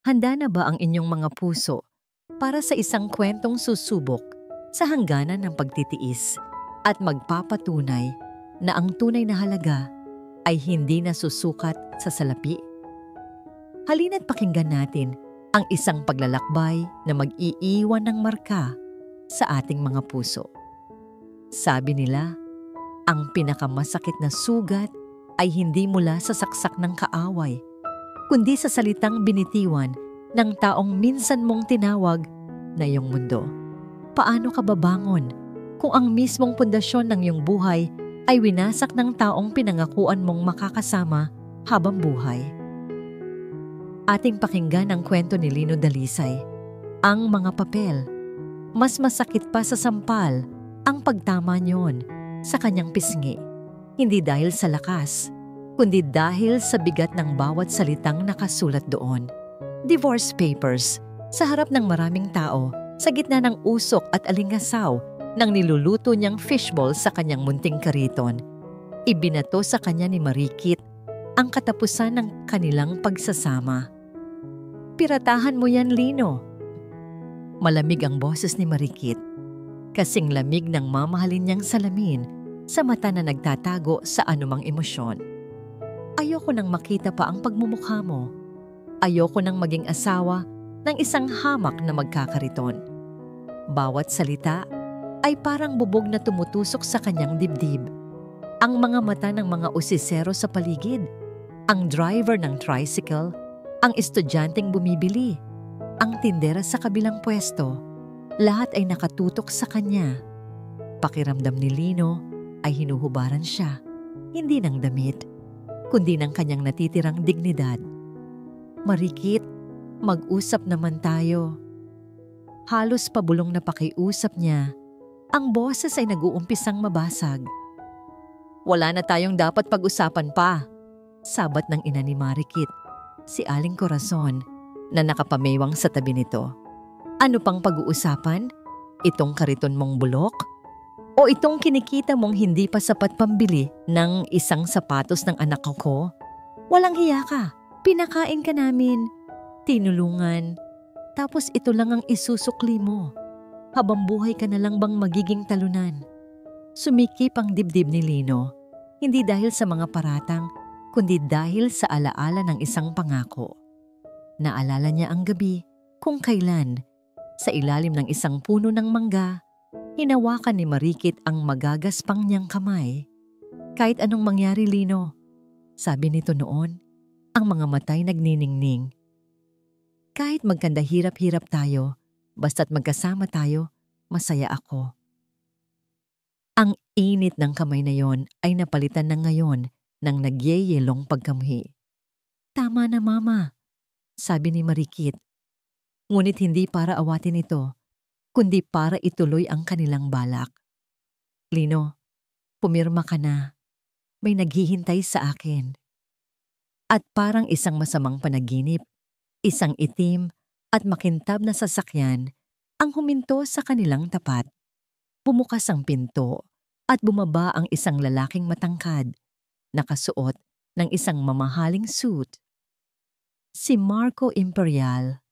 Handa na ba ang inyong mga puso para sa isang kwentong susubok sa hangganan ng pagtitiis at magpapatunay na ang tunay na halaga ay hindi nasusukat sa salapi? Halina't pakinggan natin ang isang paglalakbay na mag-iiwan ng marka sa ating mga puso. Sabi nila, ang pinakamasakit na sugat ay hindi mula sa saksak ng kaaway, kundi sa salitang binitiwan ng taong minsan mong tinawag na iyong mundo. Paano ka babangon kung ang mismong pundasyon ng iyong buhay ay winasak ng taong pinangakuan mong makakasama habang buhay? Ating pakinggan ang kwento ni Lino Dalisay, Ang Mga Papel. Mas masakit pa sa sampal ang pagtama niyon sa kanyang pisngi, hindi dahil sa lakas, kundi dahil sa bigat ng bawat salitang nakasulat doon. Divorce papers, sa harap ng maraming tao, sa gitna ng usok at alingasaw ng niluluto niyang fishball sa kanyang munting kariton. Ibinato sa kanya ni Marikit ang katapusan ng kanilang pagsasama. Piratahan mo yan, Lino. Malamig ang boses ni Marikit, kasing lamig ng mamahalin niyang salamin sa mata na nagtatago sa anumang emosyon. Ayoko nang makita pa ang pagmumukha mo. Ayoko nang maging asawa ng isang hamak na magkakariton. Bawat salita ay parang bubog na tumutusok sa kanyang dibdib. Ang mga mata ng mga usisero sa paligid, ang driver ng tricycle, ang estudyanteng bumibili, ang tindera sa kabilang pwesto, lahat ay nakatutok sa kanya. Pakiramdam ni Lino ay hinuhubaran siya, hindi ng damit, kundi ng kanyang natitirang dignidad. Marikit, mag-usap naman tayo. Halos pabulong na pakiusap niya, ang boses ay nag-uumpisang mabasag. Wala na tayong dapat pag-usapan pa, sabat ng ina ni Marikit, si Aling Corazon, na nakapamewang sa tabi nito. Ano pang pag-uusapan? Itong kariton mong bulok? O itong kinikita mong hindi pa sapat pambili ng isang sapatos ng anak ko? Walang hiya ka. Pinakain ka namin. Tinulungan. Tapos ito lang ang isusukli mo. Habang buhay ka na lang bang magiging talunan? Sumikip ang dibdib ni Lino, hindi dahil sa mga paratang, kundi dahil sa alaala ng isang pangako. Naalala niya ang gabi kung kailan, sa ilalim ng isang puno ng mangga, hinawakan ni Marikit ang magagaspang niyang kamay. Kahit anong mangyari, Lino, sabi nito noon, ang mga matay nagniningning. Kahit magkanda hirap-hirap tayo, basta't magkasama tayo, masaya ako. Ang init ng kamay na yon ay napalitan ng ngayon ng nagyeyelong pagkamuhi. Tama na, Mama, sabi ni Marikit. Ngunit hindi para awatin ito, kundi para ituloy ang kanilang balak. Lino, pumirma ka na. May naghihintay sa akin. At parang isang masamang panaginip, isang itim at makintab na sasakyan ang huminto sa kanilang tapat. Bumukas ang pinto at bumaba ang isang lalaking matangkad, nakasuot ng isang mamahaling suit. Si Marco Imperial.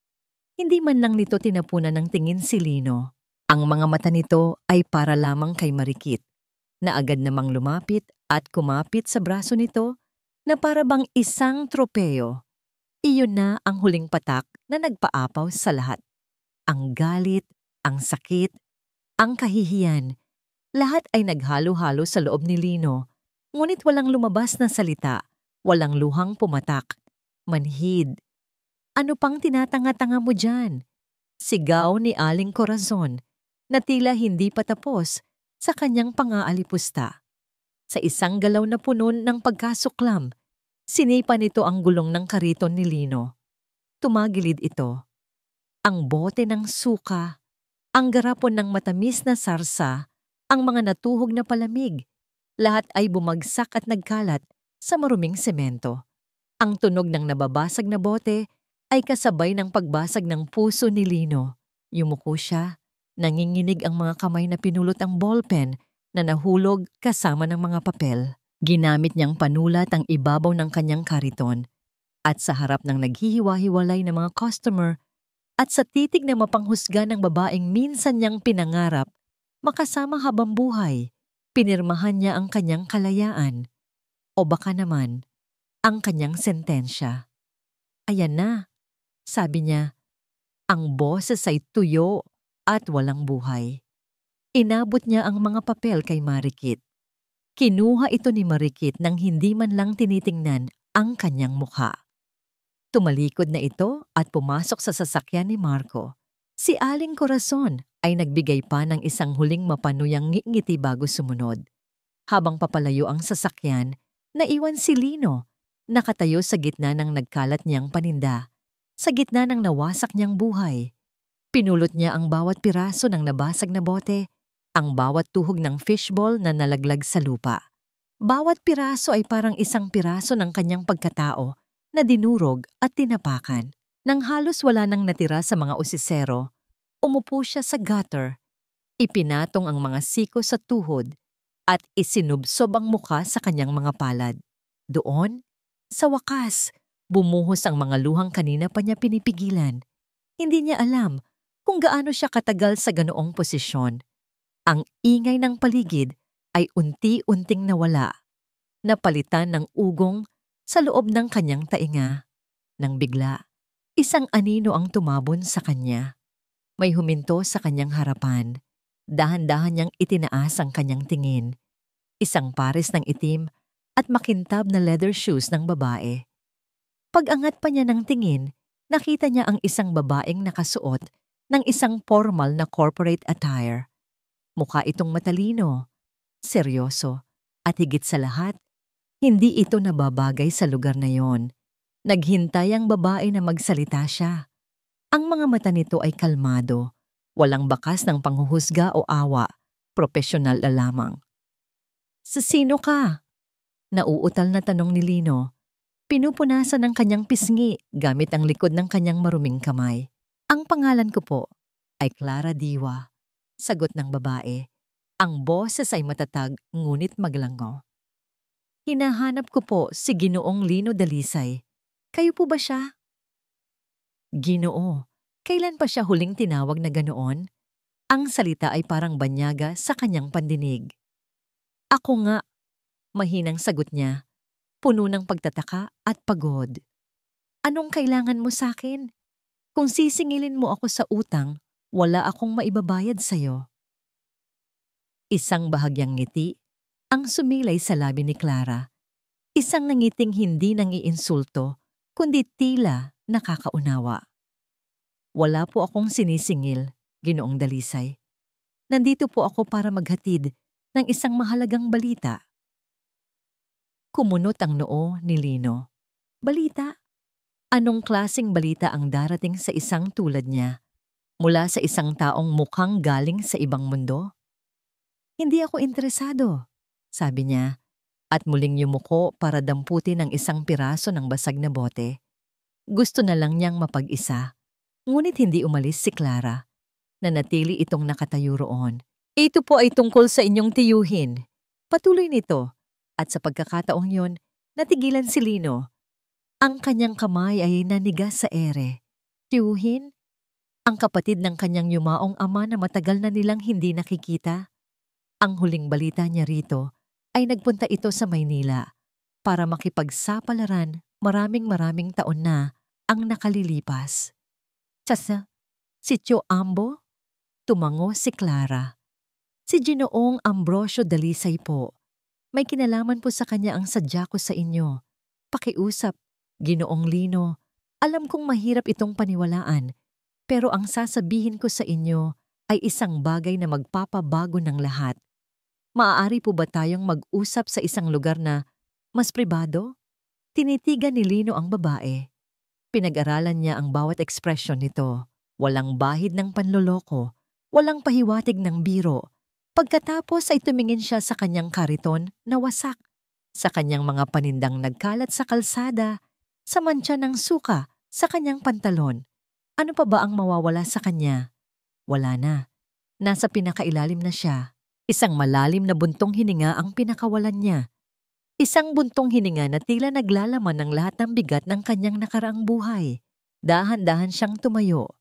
Hindi man lang nito tinapunan ng tingin si Lino. Ang mga mata nito ay para lamang kay Marikit, na agad namang lumapit at kumapit sa braso nito na para bang isang tropeo. Iyon na ang huling patak na nagpaapaw sa lahat. Ang galit, ang sakit, ang kahihiyan, lahat ay naghalo-halo sa loob ni Lino, ngunit walang lumabas na salita, walang luhang pumatak. Manhid. Ano pang tinatanga-tanga mo dyan? Sigaw ni Aling Corazon na tila hindi pa tapos sa kanyang pangaalipusta. Sa isang galaw na puno ng pagkasuklam, sinipa nito ang gulong ng kariton ni Lino. Tumagilid ito. Ang bote ng suka, ang garapon ng matamis na sarsa, ang mga natuhog na palamig, lahat ay bumagsak at nagkalat sa maruming semento. Ang tunog ng nababasag na bote ay kasabay ng pagbasag ng puso ni Lino. Yumuko siya, nanginginig ang mga kamay na pinulot ang ballpen na nahulog kasama ng mga papel. Ginamit niyang panulat ang ibabaw ng kanyang kariton. At sa harap ng naghihiwa-hiwalay na mga customer at sa titig na mapanghusga ng babaeng minsan niyang pinangarap, makasama habang buhay, pinirmahan niya ang kanyang kalayaan o baka naman ang kanyang sentensya. Ayan na, sabi niya, ang boses ay tuyo at walang buhay. Inabot niya ang mga papel kay Marikit. Kinuha ito ni Marikit nang hindi man lang tinitingnan ang kanyang mukha. Tumalikod na ito at pumasok sa sasakyan ni Marco. Si Aling Corazon ay nagbigay pa ng isang huling mapanuyang ngiti bago sumunod. Habang papalayo ang sasakyan, naiwan si Lino, nakatayo sa gitna ng nagkalat niyang paninda, sa gitna ng nawasak niyang buhay. Pinulot niya ang bawat piraso ng nabasag na bote, ang bawat tuhog ng fishball na nalaglag sa lupa. Bawat piraso ay parang isang piraso ng kanyang pagkatao na dinurog at tinapakan. Nang halos wala nang natira sa mga usisero, umupo siya sa gutter, ipinatong ang mga siko sa tuhod at isinubsob ang mukha sa kanyang mga palad. Doon, sa wakas, bumuhos ang mga luhang kanina pa niya pinipigilan. Hindi niya alam kung gaano siya katagal sa ganoong posisyon. Ang ingay ng paligid ay unti-unting nawala, napalitan ng ugong sa loob ng kanyang tainga. Nang bigla, isang anino ang tumabon sa kanya. May huminto sa kanyang harapan. Dahan-dahan niyang itinaas ang kanyang tingin. Isang pares ng itim at makintab na leather shoes ng babae. Pag-angat pa niya ng tingin, nakita niya ang isang babaeng nakasuot ng isang formal na corporate attire. Mukha itong matalino, seryoso, at higit sa lahat, hindi ito nababagay sa lugar na yon. Naghintay ang babae na magsalita siya. Ang mga mata nito ay kalmado, walang bakas ng panghuhusga o awa, propesyonal na lamang. "Sa sino ka?" Nauutal na tanong ni Lino. Pinupunasan ng kanyang pisngi gamit ang likod ng kanyang maruming kamay. "Ang pangalan ko po ay Clara Diwa," sagot ng babae. Ang boses ay matatag ngunit maglango. "Hinahanap ko po si Ginoong Lino Dalisay. Kayo po ba siya?" Ginoo, kailan pa siya huling tinawag na ganoon? Ang salita ay parang banyaga sa kanyang pandinig. "Ako nga," mahinang sagot niya, puno ng pagtataka at pagod. "Anong kailangan mo sa akin? Kung sisingilin mo ako sa utang, wala akong maibabayad sa'yo." Isang bahagyang ngiti ang sumilay sa labi ni Clara. Isang nangiting hindi nangiinsulto, kundi tila nakakaunawa. "Wala po akong sinisingil, Ginoong Dalisay. Nandito po ako para maghatid ng isang mahalagang balita." Kumunot ang noo ni Lino. "Balita? Anong klaseng balita ang darating sa isang tulad niya? Mula sa isang taong mukhang galing sa ibang mundo?" "Hindi ako interesado," sabi niya, at muling yumuko para damputin ang isang piraso ng basag na bote. Gusto na lang niyang mapag-isa, ngunit hindi umalis si Clara. Nanatili itong nakatayo roon. "Ito po ay tungkol sa inyong tiyuhin. Patuloy nito." At sa pagkakataong yon, natigilan si Lino. Ang kanyang kamay ay nanigas sa ere. Tiyuhin? Ang kapatid ng kanyang yumaong ama na matagal na nilang hindi nakikita. Ang huling balita niya rito ay nagpunta ito sa Maynila para makipagsapalaran maraming taon na ang nakalilipas. "Sa Sitio Ambo?" Tumango si Clara. "Si Ginoong Ambrosio Dalisay po. May kinalaman po sa kanya ang sadya ko sa inyo. Pakiusap, Ginoong Lino. Alam kong mahirap itong paniwalaan, pero ang sasabihin ko sa inyo ay isang bagay na magpapabago ng lahat. Maaari po ba tayong mag-usap sa isang lugar na mas pribado?" Tinitigan ni Lino ang babae. Pinag-aralan niya ang bawat ekspresyon nito. Walang bahid ng panloloko, walang pahiwatig ng biro. Pagkatapos ay tumingin siya sa kanyang kariton na wasak, sa kanyang mga panindang nagkalat sa kalsada, sa mantsa ng suka sa kanyang pantalon. Ano pa ba ang mawawala sa kanya? Wala na. Nasa pinakailalim na siya. Isang malalim na buntong hininga ang pinakawalan niya. Isang buntong hininga na tila naglalaman ng lahat ng bigat ng kanyang nakaraang buhay. Dahan-dahan siyang tumayo.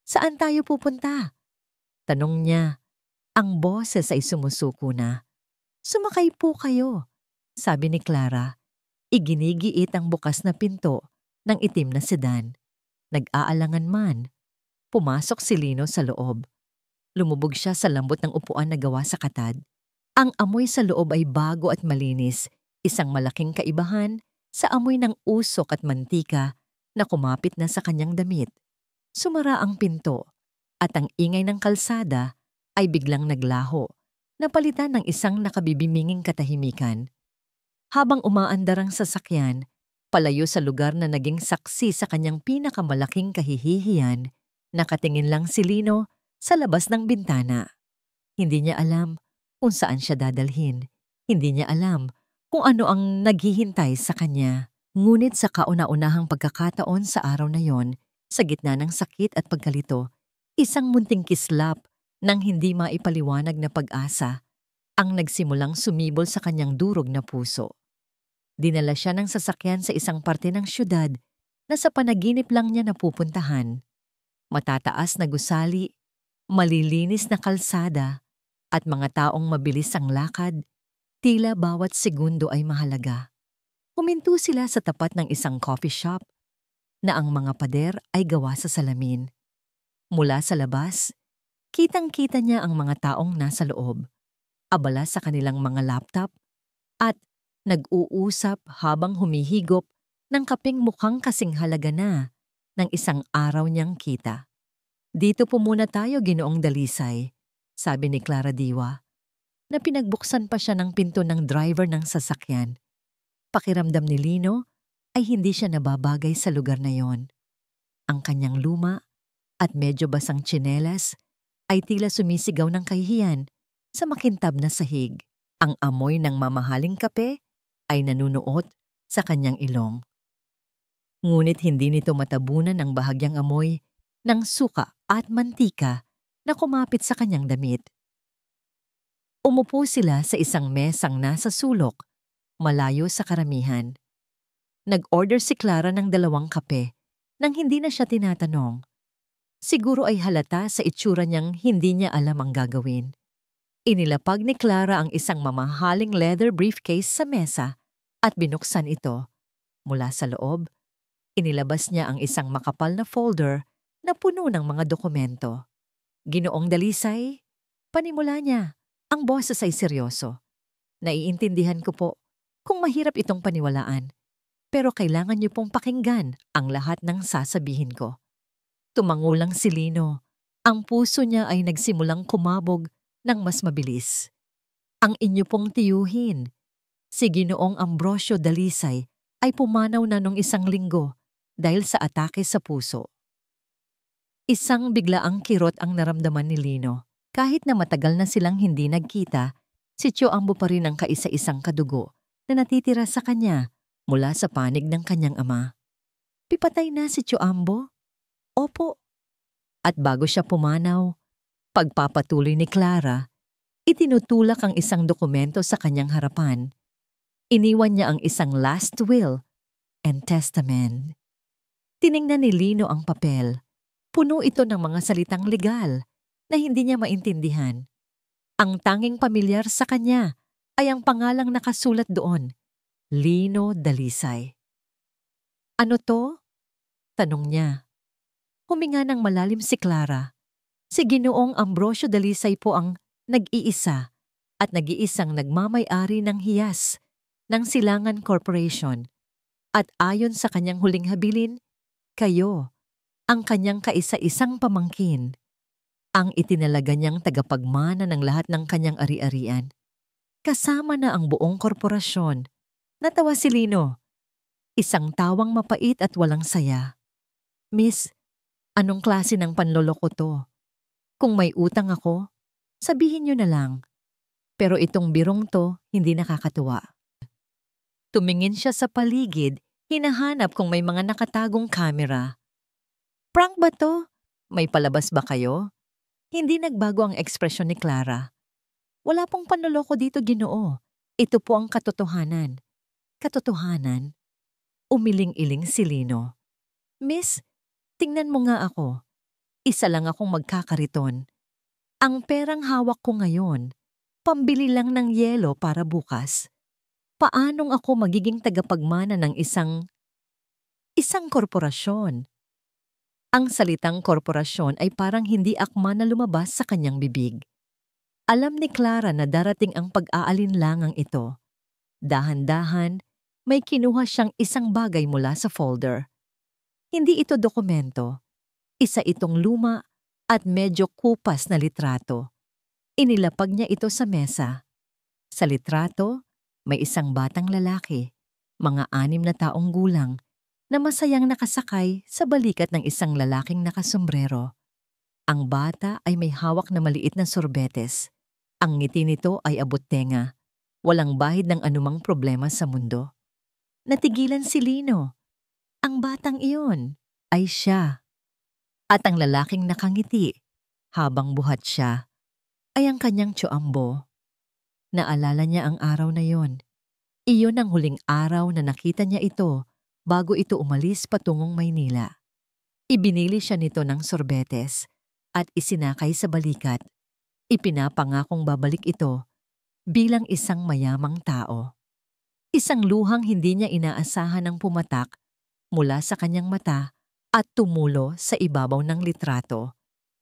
Saan tayo pupunta? Tanong niya. Ang boses ay sumusuko na. Sumakay po kayo, sabi ni Clara. Iginigiit ang bukas na pinto ng itim na sedan. Nag-aalangan man. Pumasok si Lino sa loob. Lumubog siya sa lambot ng upuan na gawa sa katad. Ang amoy sa loob ay bago at malinis, isang malaking kaibahan sa amoy ng usok at mantika na kumapit na sa kanyang damit. Sumara ang pinto at ang ingay ng kalsada ay biglang naglaho, napalitan ng isang nakabibiminging katahimikan. Habang umaandar ang sasakyan, palayo sa lugar na naging saksi sa kanyang pinakamalaking kahihihiyan, nakatingin lang si Lino sa labas ng bintana. Hindi niya alam kung saan siya dadalhin. Hindi niya alam kung ano ang naghihintay sa kanya. Ngunit sa kauna-unahang pagkakataon sa araw na yon, sa gitna ng sakit at pagkalito, isang munting kislap ng hindi maipaliwanag na pag-asa ang nagsimulang sumibol sa kanyang durog na puso. Dinala siya ng sasakyan sa isang parte ng syudad na sa panaginip lang niya napupuntahan. Matataas na gusali, malilinis na kalsada, at mga taong mabilis ang lakad, tila bawat segundo ay mahalaga. Huminto sila sa tapat ng isang coffee shop na ang mga pader ay gawa sa salamin. Mula sa labas, kitang-kita niya ang mga taong nasa loob, abala sa kanilang mga laptop at nag-uusap habang humihigop ng kapeng mukhang kasing halaga na ng isang araw niyang kita. Dito po muna tayo, Ginoong Dalisay, sabi ni Clara Diwa, na pinagbuksan pa siya ng pinto ng driver ng sasakyan. Pakiramdam ni Lino ay hindi siya nababagay sa lugar na yon. Ang kanyang luma at medyo basang tsinelas ay tila sumisigaw ng kahihiyan sa makintab na sahig. Ang amoy ng mamahaling kape ay nanunuot sa kanyang ilong. Ngunit hindi nito matabunan ang bahagyang amoy ng suka at mantika na kumapit sa kanyang damit. Umupo sila sa isang mesang nasa sulok, malayo sa karamihan. Nag-order si Clara ng 2 kape nang hindi na siya tinatanong. Siguro ay halata sa itsura niyang hindi niya alam ang gagawin. Inilapag ni Clara ang isang mamahaling leather briefcase sa mesa at binuksan ito. Mula sa loob, inilabas niya ang isang makapal na folder na puno ng mga dokumento. Ginoong Dalisay, panimula niya. Ang boses ay seryoso. Naiintindihan ko po kung mahirap itong paniwalaan, pero kailangan niyo pong pakinggan ang lahat ng sasabihin ko. Tumango lang si Lino. Ang puso niya ay nagsimulang kumabog ng mas mabilis. Ang inyo pong tiyuhin, si Ginoong Ambrosio Dalisay, ay pumanaw na nung 1 linggo dahil sa atake sa puso. Isang biglaang kirot ang naramdaman ni Lino. Kahit na matagal na silang hindi nagkita, si Tio Ambo pa rin ang kaisa-isang kadugo na natitira sa kanya mula sa panig ng kanyang ama. Pipatay na si Tio Ambo? Opo. At bago siya pumanaw, pagpapatuloy ni Clara, itinutulak ang isang dokumento sa kanyang harapan. Iniwan niya ang isang last will and testament. Tiningnan ni Lino ang papel. Puno ito ng mga salitang legal na hindi niya maintindihan. Ang tanging pamilyar sa kanya ay ang pangalang nakasulat doon, Lino Dalisay. Ano to? Tanong niya. Huminga ng malalim si Clara. Si Ginoong Ambrosio Dalisay po ang nag-iisa at nag-iisang nagmamay-ari ng hiyas ng Silangan Corporation. At ayon sa kanyang huling habilin, kayo, ang kanyang kaisa-isang pamangkin, ang itinalaga niyang tagapagmana ng lahat ng kanyang ari-arian. Kasama na ang buong korporasyon. Natawa si Lino. Isang tawang mapait at walang saya. Miss, anong klase ng panloloko to? Kung may utang ako, sabihin niyo na lang. Pero itong birong to, hindi nakakatuwa. Tumingin siya sa paligid, hinahanap kung may mga nakatagong kamera. Prank ba to? May palabas ba kayo? Hindi nagbago ang ekspresyon ni Clara. Wala pong panloloko dito, Ginoo. Ito po ang katotohanan. katotohanan. Umiling-iling si Lino. Miss, tingnan mo nga ako. Isa lang akong magkakariton. Ang perang hawak ko ngayon, pambili lang ng yelo para bukas. Paanong ako magiging tagapagmana ng isang korporasyon? Ang salitang korporasyon ay parang hindi akma na lumabas sa kanyang bibig. Alam ni Clara na darating ang pag-aalinlangang ito. Dahan-dahan, may kinuha siyang isang bagay mula sa folder. Hindi ito dokumento. Isa itong luma at medyo kupas na litrato. Inilapag niya ito sa mesa. Sa litrato, may isang batang lalaki, mga 6 na taong gulang, na masayang nakasakay sa balikat ng isang lalaking nakasombrero. Ang bata ay may hawak na maliit na sorbetes. Ang ngiti nito ay abot-tenga. Walang bahid ng anumang problema sa mundo. Natigilan si Lino. Ang batang iyon ay siya. At ang lalaking nakangiti, habang buhat siya, ay ang kanyang tsuambo. Naalala niya ang araw na yon. Iyon ang huling araw na nakita niya ito bago ito umalis patungong Maynila. Ibinili siya nito ng sorbetes at isinakay sa balikat. Ipinapangakong babalik ito bilang isang mayamang tao. Isang luhang hindi niya inaasahan ang pumatak mula sa kanyang mata at tumulo sa ibabaw ng litrato.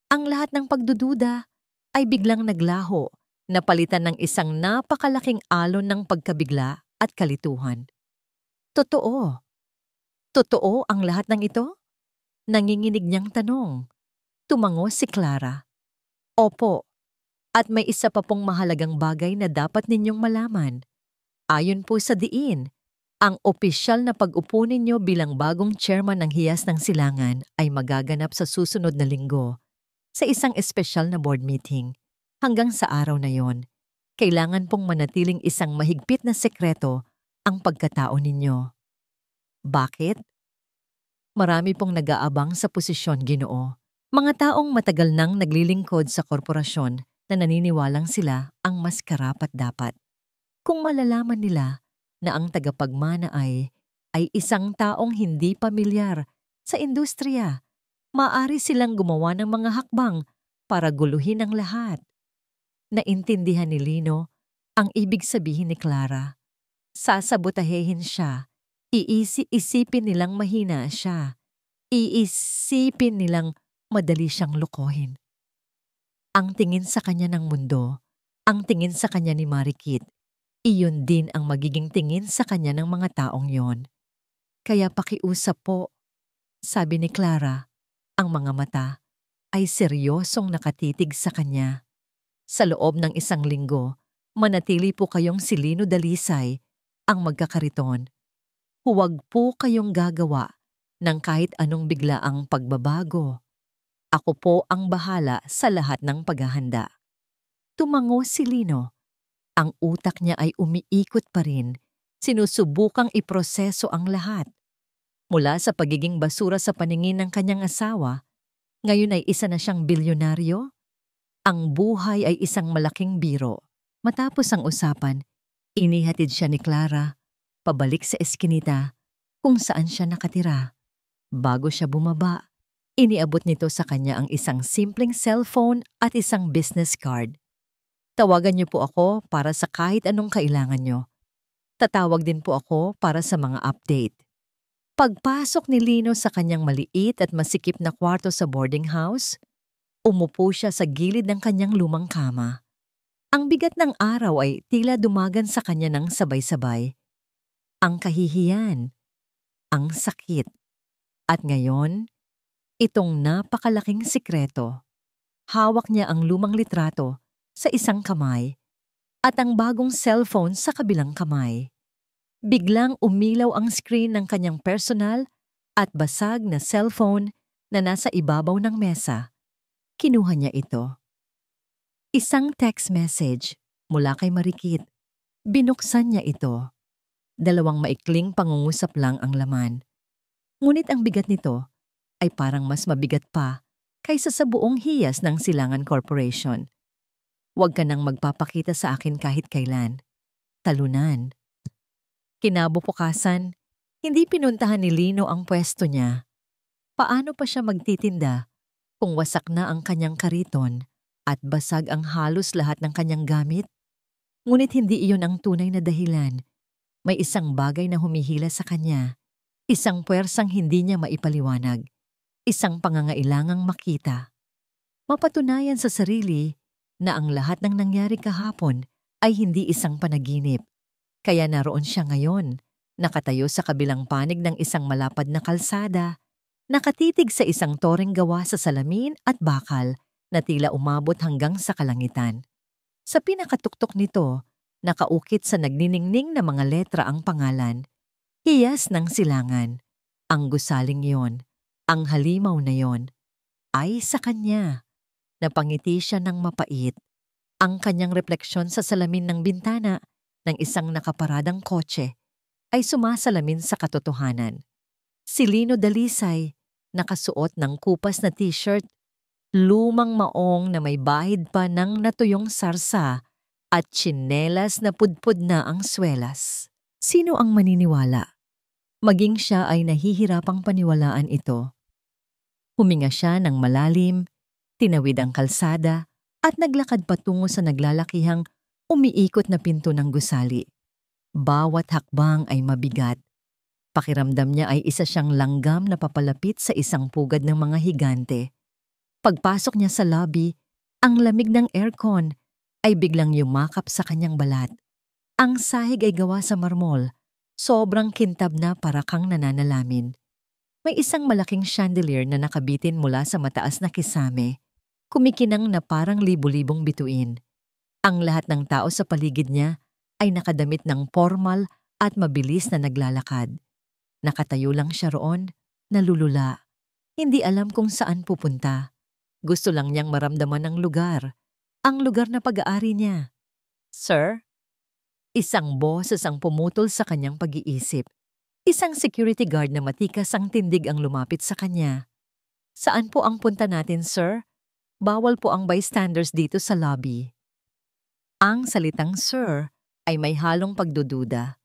Ang lahat ng pagdududa ay biglang naglaho, napalitan ng isang napakalaking alon ng pagkabigla at kalituhan. Totoo. Totoo ang lahat ng ito? Nanginginig niyang tanong. Tumango si Clara. Opo. At may isa pa pong mahalagang bagay na dapat ninyong malaman. Ayon po sa diin, ang opisyal na pag-upo ninyo bilang bagong chairman ng Hiyas ng Silangan ay magaganap sa susunod na linggo sa isang espesyal na board meeting. Hanggang sa araw na yon, kailangan pong manatiling isang mahigpit na sekreto ang pagkatao ninyo. Bakit? Marami pong nag-aabang sa posisyon, Ginoo. Mga taong matagal nang naglilingkod sa korporasyon na naniniwalang sila ang mas karapat-dapat. Kung malalaman nila na ang tagapagmana ay isang taong hindi pamilyar sa industriya, maaari silang gumawa ng mga hakbang para guluhin ang lahat. Naintindihan ni Lino ang ibig sabihin ni Clara. Sasabotahehin siya. Iisipin nilang mahina siya. Iisipin nilang madali siyang lokohin. Ang tingin sa kanya ng mundo, ang tingin sa kanya ni Marikit, iyon din ang magiging tingin sa kanya ng mga taong yon. Kaya pakiusap po, sabi ni Clara, ang mga mata ay seryosong nakatitig sa kanya. Sa loob ng 1 linggo, manatili po kayong si Lino Dalisay, ang magkakariton. Huwag po kayong gagawa ng kahit anong biglaang pagbabago. Ako po ang bahala sa lahat ng paghahanda. Tumango si Lino. Ang utak niya ay umiikot pa rin. Sinusubukang iproseso ang lahat. Mula sa pagiging basura sa paningin ng kanyang asawa, ngayon ay isa na siyang bilyonaryo. Ang buhay ay isang malaking biro. Matapos ang usapan, inihatid siya ni Clara pabalik sa eskinita kung saan siya nakatira. Bago siya bumaba, iniabot nito sa kanya ang isang simpleng cellphone at isang business card. Tawagan niyo po ako para sa kahit anong kailangan niyo. Tatawag din po ako para sa mga update. Pagpasok ni Lino sa kanyang maliit at masikip na kwarto sa boarding house, umupo siya sa gilid ng kanyang lumang kama. Ang bigat ng araw ay tila dumagan sa kanya ng sabay-sabay. Ang kahihiyan, ang sakit, at ngayon, itong napakalaking sikreto. Hawak niya ang lumang litrato sa isang kamay at ang bagong cellphone sa kabilang kamay. Biglang umilaw ang screen ng kanyang personal at basag na cellphone na nasa ibabaw ng mesa. Kinuha niya ito. Isang text message mula kay Marikit. Binuksan niya ito. 2 maikling pangungusap lang ang laman. Ngunit ang bigat nito ay parang mas mabigat pa kaysa sa buong hiyas ng Silangan Corporation. Huwag ka nang magpapakita sa akin kahit kailan. Talunan. Kinabukasan, hindi pinuntahan ni Lino ang pwesto niya. Paano pa siya magtitinda kung wasak na ang kanyang kariton at basag ang halos lahat ng kanyang gamit? Ngunit hindi iyon ang tunay na dahilan. May isang bagay na humihila sa kanya, isang puwersang hindi niya maipaliwanag, isang pangangailangang makita. Mapatunayan sa sarili na ang lahat ng nangyari kahapon ay hindi isang panaginip. Kaya naroon siya ngayon, nakatayo sa kabilang panig ng isang malapad na kalsada, nakatitig sa isang toreng gawa sa salamin at bakal na tila umabot hanggang sa kalangitan. Sa pinakatuktok nito, nakaukit sa nagniningning na mga letra ang pangalan, Hiyas ng Silangan. Ang gusaling yon, ang halimaw na yon, ay sa kanya. Napangiti siya ng mapait. Ang kanyang refleksyon sa salamin ng bintana ng isang nakaparadang kotse ay sumasalamin sa katotohanan. Si Lino Dalisay, nakasuot ng kupas na t-shirt, lumang maong na may bahid pa ng natuyong sarsa at tsinelas na pudpud na ang swelas. Sino ang maniniwala? Maging siya ay nahihirapang paniwalaan ito. Huminga siya ng malalim, tinawid ang kalsada at naglakad patungo sa naglalakihang umiikot na pinto ng gusali. Bawat hakbang ay mabigat. Pakiramdam niya ay isa siyang langgam na papalapit sa isang pugad ng mga higante. Pagpasok niya sa lobby, ang lamig ng aircon ay biglang yumakap sa kanyang balat. Ang sahig ay gawa sa marmol, sobrang kintab na para kang nananalamin. May isang malaking chandelier na nakabitin mula sa mataas na kisame, kumikinang na parang libu-libong bituin. Ang lahat ng tao sa paligid niya ay nakadamit ng formal at mabilis na naglalakad. Nakatayo lang siya roon, nalulula. Hindi alam kung saan pupunta. Gusto lang niyang maramdaman ang lugar na pag-aari niya. Sir? Isang boses ang pumutol sa kanyang pag-iisip. Isang security guard na matikas ang tindig ang lumapit sa kanya. Saan po ang punta natin, sir? Bawal po ang bystanders dito sa lobby. Ang salitang sir ay may halong pagdududa.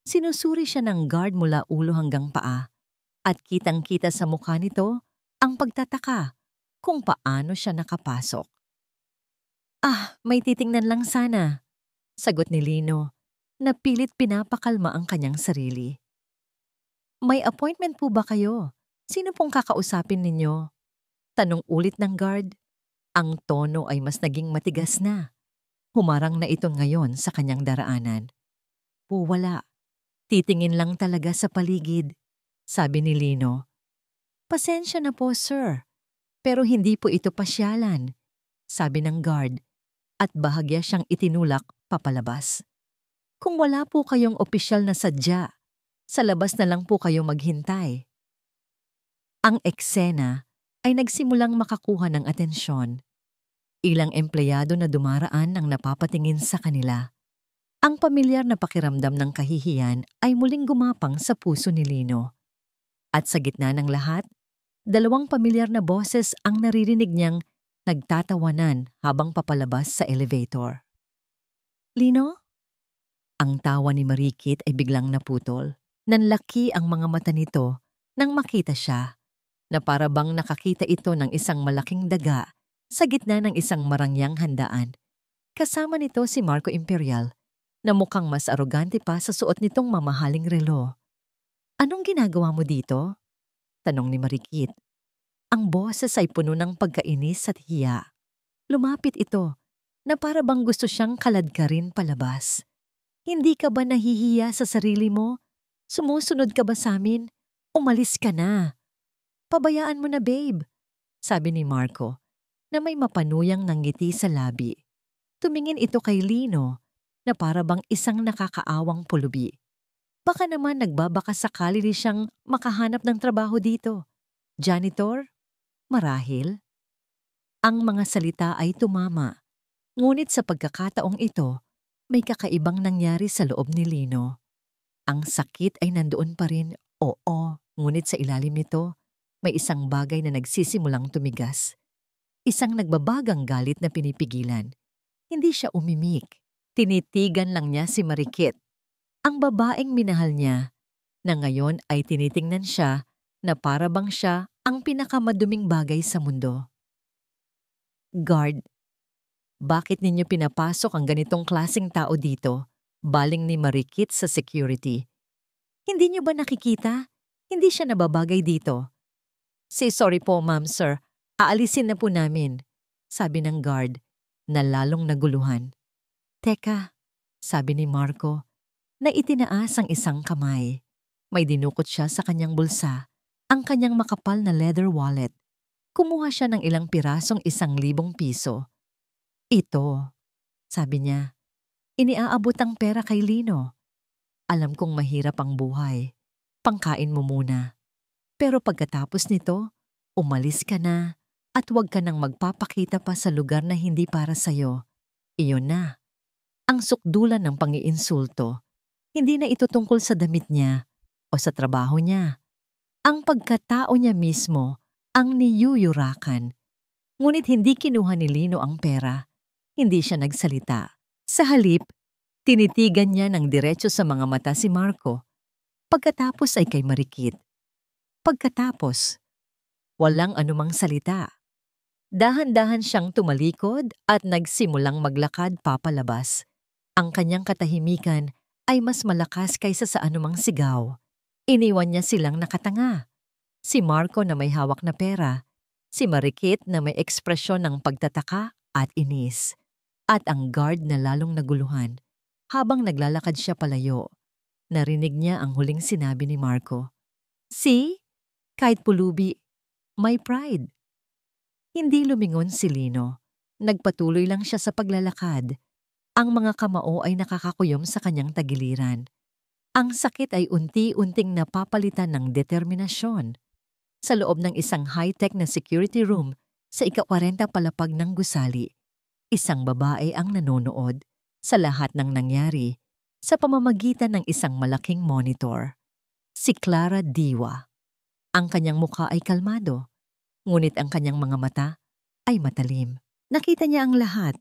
Sinusuri siya ng guard mula ulo hanggang paa at kitang-kita sa mukha nito ang pagtataka kung paano siya nakapasok. May titingnan lang sana, sagot ni Lino, na pilit pinapakalma ang kanyang sarili. May appointment po ba kayo? Sino pong kakausapin ninyo? Tanong ulit ng guard. Ang tono ay mas naging matigas na. Humarang na ito ngayon sa kanyang daraanan. Wala. Titingin lang talaga sa paligid, sabi ni Lino. Pasensya na po, sir. Pero hindi po ito pasyalan, sabi ng guard, at bahagya siyang itinulak papalabas. Kung wala po kayong opisyal na sadya, sa labas na lang po kayo maghintay. Ang eksena ay nagsimulang makakuha ng atensyon. Ilang empleyado na dumaraan ang napapatingin sa kanila. Ang pamilyar na pakiramdam ng kahihiyan ay muling gumapang sa puso ni Lino. At sa gitna ng lahat, dalawang pamilyar na boses ang naririnig niyang nagtatawanan habang papalabas sa elevator. Lino? Ang tawa ni Marikit ay biglang naputol. Nanlaki ang mga mata nito nang makita siya, na para bang nakakita ito ng isang malaking daga sa gitna ng isang marangyang handaan. Kasama nito si Marco Imperial, na mukhang mas arogante pa sa suot nitong mamahaling relo. Anong ginagawa mo dito? Tanong ni Marikit. Ang boses ay puno ng pagkainis at hiya. Lumapit ito, na para bang gusto siyang kaladkarin palabas. Hindi ka ba nahihiya sa sarili mo? Sumusunod ka ba sa amin? Umalis ka na. Pabayaan mo na, babe, sabi ni Marco, na may mapanuyang nanggiti sa labi. Tumingin ito kay Lino, na para bang isang nakakaawang pulubi. Baka naman nagbabaka sakali din siyang makahanap ng trabaho dito. Janitor? Marahil? Ang mga salita ay tumama, ngunit sa pagkakataong ito, may kakaibang nangyari sa loob ni Lino. Ang sakit ay nandoon pa rin, oo, ngunit sa ilalim nito, may isang bagay na nagsisimulang tumigas. Isang nagbabagang galit na pinipigilan. Hindi siya umimik. Tinitigan lang niya si Marikit. Ang babaeng minahal niya na ngayon ay tinitingnan siya na para bang siya ang pinakamaduming bagay sa mundo. Guard, bakit ninyo pinapasok ang ganitong klaseng tao dito? Baling ni Marikit sa security. Hindi niyo ba nakikita? Hindi siya nababagay dito. Sorry po ma'am sir, aalisin na po namin, sabi ng guard na lalong naguluhan. Teka, sabi ni Marco na itinaas ang isang kamay. May dinukot siya sa kanyang bulsa, ang kanyang makapal na leather wallet. Kumuha siya ng ilang pirasong 1,000 piso. Ito, sabi niya, iniaabot ang pera kay Lino. Alam kong mahirap ang buhay. Pangkain mo muna. Pero pagkatapos nito, umalis ka na at huwag ka nang magpapakita pa sa lugar na hindi para sa'yo. Iyon na. Ang sukdulan ng pang-iinsulto. Hindi na ito tungkol sa damit niya o sa trabaho niya. Ang pagkatao niya mismo ang niyuyurakan. Ngunit hindi kinuha ni Lino ang pera. Hindi siya nagsalita. Sa halip, tinitigan niya ng diretso sa mga mata si Marco. Pagkatapos ay kay Marikit. Pagkatapos, walang anumang salita. Dahan-dahan siyang tumalikod at nagsimulang maglakad papalabas. Ang kanyang katahimikan ay mas malakas kaysa sa anumang sigaw. Iniwan niya silang nakatanga. Si Marco na may hawak na pera, si Marikit na may ekspresyon ng pagtataka at inis, at ang guard na lalong naguluhan. Habang naglalakad siya palayo, narinig niya ang huling sinabi ni Marco. See? Kahit pulubi, may pride. Hindi lumingon si Lino. Nagpatuloy lang siya sa paglalakad. Ang mga kamao ay nakakakuyom sa kanyang tagiliran. Ang sakit ay unti-unting napapalitan ng determinasyon. Sa loob ng isang high-tech na security room sa ika-40 palapag ng gusali, isang babae ang nanonood sa lahat ng nangyari sa pamamagitan ng isang malaking monitor. Si Clara Diwa. Ang kanyang mukha ay kalmado, ngunit ang kanyang mga mata ay matalim. Nakita niya ang lahat.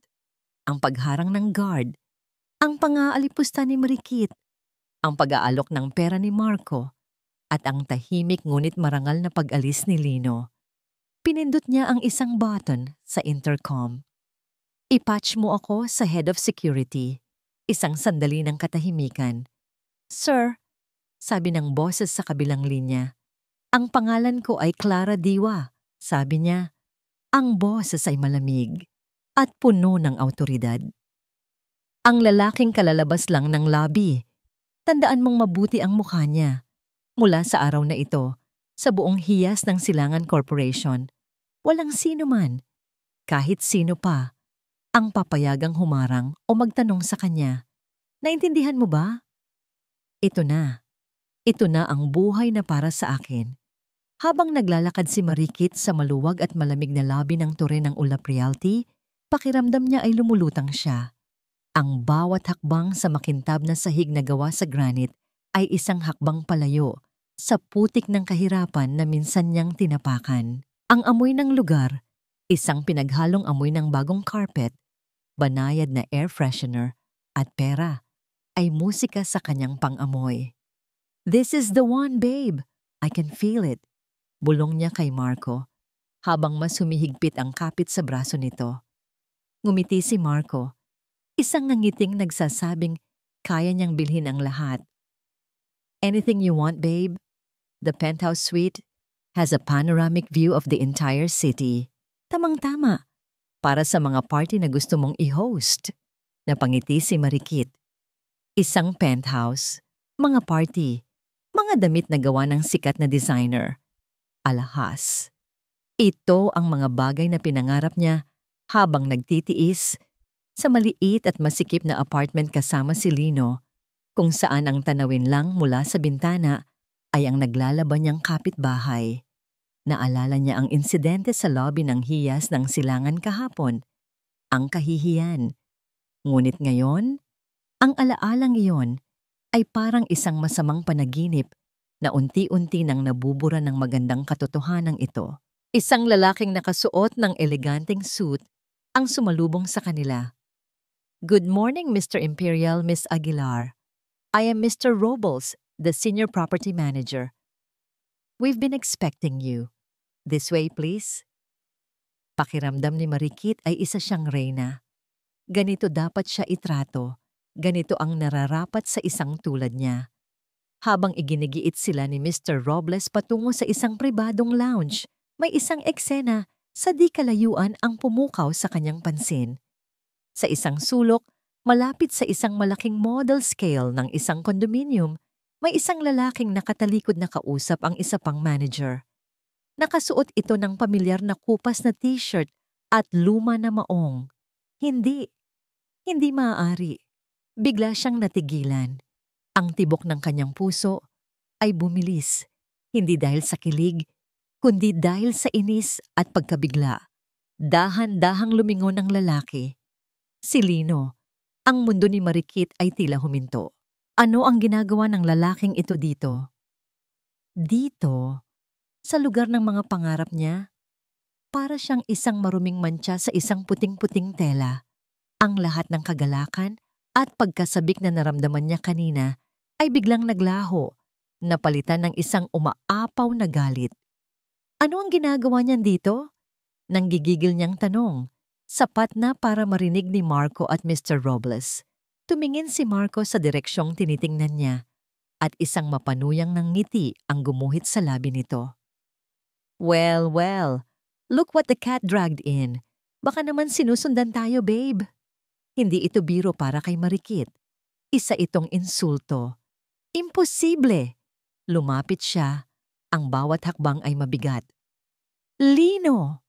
Ang pagharang ng guard, ang pang-aalipusta ni Marikit, ang pag-aalok ng pera ni Marco, at ang tahimik ngunit marangal na pag-alis ni Lino. Pinindot niya ang isang button sa intercom. Ipatch mo ako sa head of security. Isang sandali ng katahimikan. Sir, sabi ng boses sa kabilang linya. Ang pangalan ko ay Clara Diwa, sabi niya. Ang boses ay malamig at puno ng awtoridad. Ang lalaking kalalabas lang ng lobby. Tandaan mong mabuti ang mukha niya. Mula sa araw na ito, sa buong hiyas ng Silangan Corporation, walang sino man, kahit sino pa, ang papayagang humarang o magtanong sa kanya. Naintindihan mo ba? Ito na. Ito na ang buhay na para sa akin. Habang naglalakad si Marikit sa maluwag at malamig na lobby ng Torre ng Ulap Realty, pakiramdam niya ay lumulutang siya. Ang bawat hakbang sa makintab na sahig na gawa sa granite ay isang hakbang palayo sa putik ng kahirapan na minsan niyang tinapakan. Ang amoy ng lugar, isang pinaghalong amoy ng bagong carpet, banayad na air freshener at pera, ay musika sa kanyang pang-amoy. This is the one, babe. I can feel it. Bulong niya kay Marco, habang mas humihigpit ang kapit sa braso nito. Ngumiti si Marco, isang nangiting nagsasabing kaya niyang bilhin ang lahat. Anything you want, babe? The penthouse suite has a panoramic view of the entire city. Tamang-tama, para sa mga party na gusto mong i-host. Napangiti si Marikit. Isang penthouse, mga party, mga damit na gawa ng sikat na designer. Alahas. Ito ang mga bagay na pinangarap niya habang nagtitiis sa maliit at masikip na apartment kasama si Lino, kung saan ang tanawin lang mula sa bintana ay ang naglalaban niyang kapitbahay. Naalala niya ang insidente sa lobby ng hiyas ng Silangan kahapon, ang kahihiyan. Ngunit ngayon, ang alaalang iyon ay parang isang masamang panaginip na unti-unti nang nabubura ng magandang katotohanan ito. Isang lalaking nakasuot ng eleganteng suit ang sumalubong sa kanila. Good morning, Mr. Imperial, Miss Aguilar. I am Mr. Robles, the Senior Property Manager. We've been expecting you. This way, please. Pakiramdam ni Marikit ay isa siyang reyna. Ganito dapat siya itrato. Ganito ang nararapat sa isang tulad niya. Habang iginigiit sila ni Mr. Robles patungo sa isang pribadong lounge, may isang eksena sa di kalayuan ang pumukaw sa kanyang pansin. Sa isang sulok, malapit sa isang malaking model scale ng isang condominium, may isang lalaking nakatalikod na kausap ang isa pang manager. Nakasuot ito ng pamilyar na kupas na t-shirt at luma na maong. Hindi maaari. Bigla siyang natigilan. Ang tibok ng kanyang puso ay bumilis, hindi dahil sa kilig, kundi dahil sa inis at pagkabigla. Dahan-dahang lumingon ang lalaki. Si Lino. Ang mundo ni Marikit ay tila huminto. Ano ang ginagawa ng lalaking ito dito? Dito, sa lugar ng mga pangarap niya, para siyang isang maruming mantsa sa isang puting-puting tela. Ang lahat ng kagalakan at pagkasabik na naramdaman niya kanina ay biglang naglaho, napalitan ng isang umaapaw na galit. Ano ang ginagawa niyan dito? Nanggigigil niyang tanong, sapat na para marinig ni Marco at Mr. Robles. Tumingin si Marco sa direksyong tinitingnan niya at isang mapanuyang ng ngiti ang gumuhit sa labi nito. Well, look what the cat dragged in. Baka naman sinusundan tayo, babe. Hindi ito biro para kay Marikit. Isa itong insulto. Imposible! Lumapit siya. Ang bawat hakbang ay mabigat. Lino!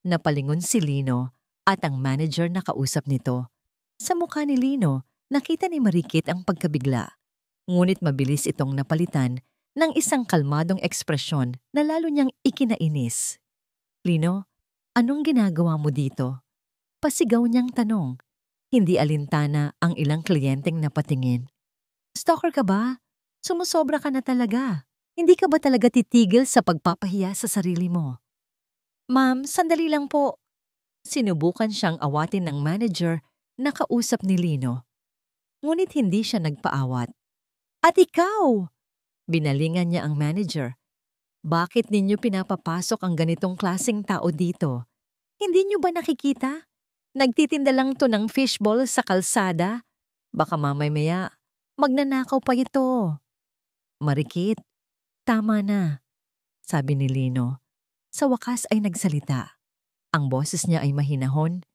Napalingon si Lino at ang manager na kausap nito. Sa mukha ni Lino, nakita ni Marikit ang pagkabigla. Ngunit mabilis itong napalitan ng isang kalmadong ekspresyon na lalo niyang ikinainis. Lino, anong ginagawa mo dito? Pasigaw niyang tanong. Hindi alintana ang ilang kliyenteng napatingin. Stalker ka ba? Sumusobra ka na talaga. Hindi ka ba talaga titigil sa pagpapahiya sa sarili mo? Ma'am, sandali lang po. Sinubukan siyang awatin ng manager na kausap ni Lino. Ngunit hindi siya nagpaawat. At ikaw! Binalingan niya ang manager. Bakit ninyo pinapapasok ang ganitong klaseng tao dito? Hindi niyo ba nakikita? Nagtitinda lang to ng fishball sa kalsada. Baka mamaya magnanakaw pa ito. Marikit, tama na, sabi ni Lino. Sa wakas ay nagsalita. Ang boses niya ay mahinahon,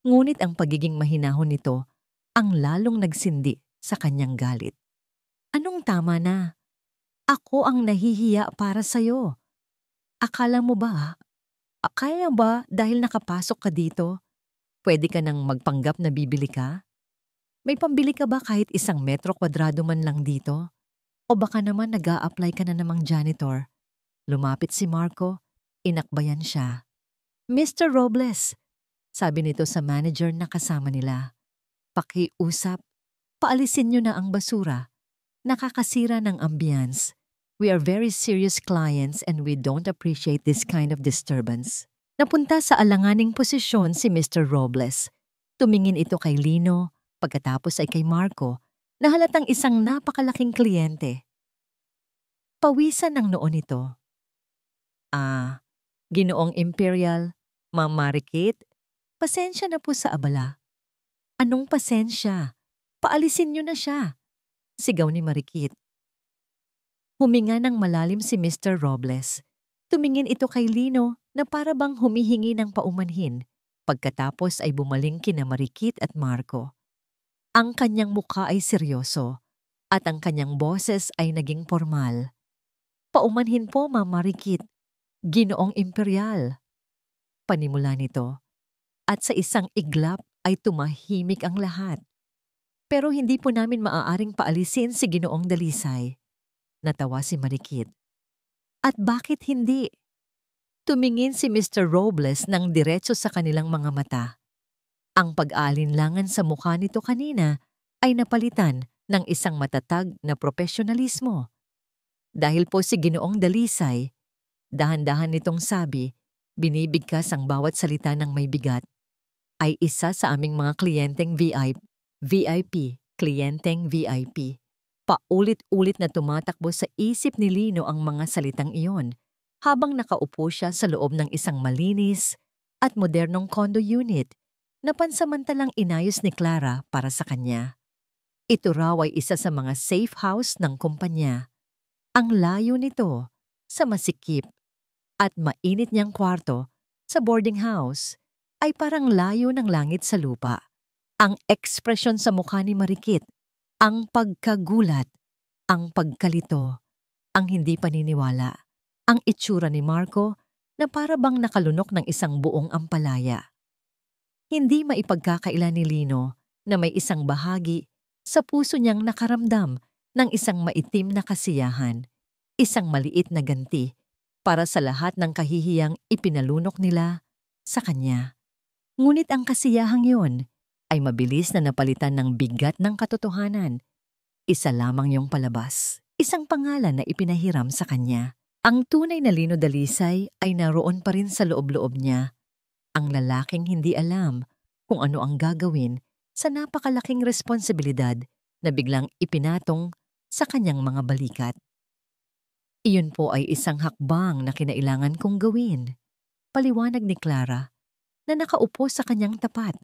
ngunit ang pagiging mahinahon nito ang lalong nagsindi sa kanyang galit. Anong tama na? Ako ang nahihiya para sa'yo. Akala mo ba? Akala ba dahil nakapasok ka dito, pwede ka nang magpanggap na bibili ka? May pambili ka ba kahit 1 metro kwadrado man lang dito? O baka naman nag-a-apply ka na namang janitor? Lumapit si Marco, inakbayan siya. Mr. Robles, sabi nito sa manager na kasama nila. Pakiusap, paalisin niyo na ang basura. Nakakasira ng ambience. We are very serious clients and we don't appreciate this kind of disturbance. Napunta sa alanganing posisyon si Mr. Robles. Tumingin ito kay Lino, pagkatapos ay kay Marco, na halatang isang napakalaking kliyente. Pawisan ng noon ito. Ginoong Imperial, Ma'am Marikit, pasensya na po sa abala. Anong pasensya? Paalisin niyo na siya, sigaw ni Marikit. Huminga ng malalim si Mr. Robles. Tumingin ito kay Lino na para bang humihingi ng paumanhin, pagkatapos ay bumaling kina Marikit at Marco. Ang kanyang mukha ay seryoso at ang kanyang boses ay naging formal. Paumanhin po, Ma'am Marikit. Ginoong Imperial. Panimula nito. At sa isang iglap ay tumahimik ang lahat. Pero hindi po namin maaaring paalisin si Ginoong Dalisay. Natawa si Marikit. At bakit hindi? Tumingin si Mr. Robles ng diretso sa kanilang mga mata. Ang pag-aalinlangan sa mukha nito kanina ay napalitan ng isang matatag na profesionalismo. Dahil po si Ginoong Dalisay, dahan-dahan nitong sabi, binibigkas ang bawat salita ng may bigat, ay isa sa aming mga kliyenteng VIP, kliyenteng VIP. Paulit-ulit na tumatakbo sa isip ni Lino ang mga salitang iyon habang nakaupo siya sa loob ng isang malinis at modernong condo unit na pansamantalang inayos ni Clara para sa kanya. Ito raw ay isa sa mga safe house ng kumpanya. Ang layo nito sa masikip at mainit niyang kwarto sa boarding house ay parang layo ng langit sa lupa. Ang ekspresyon sa mukha ni Marikit, ang pagkagulat, ang pagkalito, ang hindi paniniwala, ang itsura ni Marco na para bang nakalunok ng isang buong ampalaya. Hindi maipagkakaila ni Lino na may isang bahagi sa puso niyang nakaramdam ng isang maitim na kasiyahan, isang maliit na ganti para sa lahat ng kahihiyang ipinalunok nila sa kanya. Ngunit ang kasiyahang yun ay mabilis na napalitan ng bigat ng katotohanan. Isa lamang yung palabas, isang pangalan na ipinahiram sa kanya. Ang tunay na Lino Dalisay ay naroon pa rin sa loob-loob niya. Ang lalaking hindi alam kung ano ang gagawin sa napakalaking responsibilidad na biglang ipinatong sa kanyang mga balikat. Iyon po ay isang hakbang na kinailangan kong gawin. Paliwanag ni Clara na nakaupo sa kanyang tapat.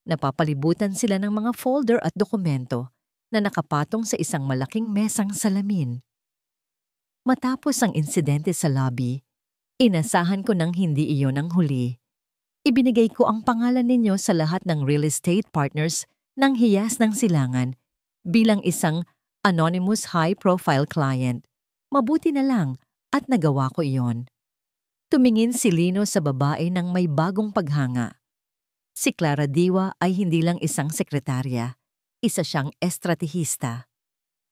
Napapalibutan sila ng mga folder at dokumento na nakapatong sa isang malaking mesang salamin. Matapos ang insidente sa lobby, inasahan ko nang hindi iyon ang huli. Ibinigay ko ang pangalan ninyo sa lahat ng real estate partners ng Hiyas ng Silangan bilang isang anonymous high-profile client. Mabuti na lang at nagawa ko iyon. Tumingin si Lino sa babae ng may bagong paghanga. Si Clara Diwa ay hindi lang isang sekretarya, isa siyang estratehista.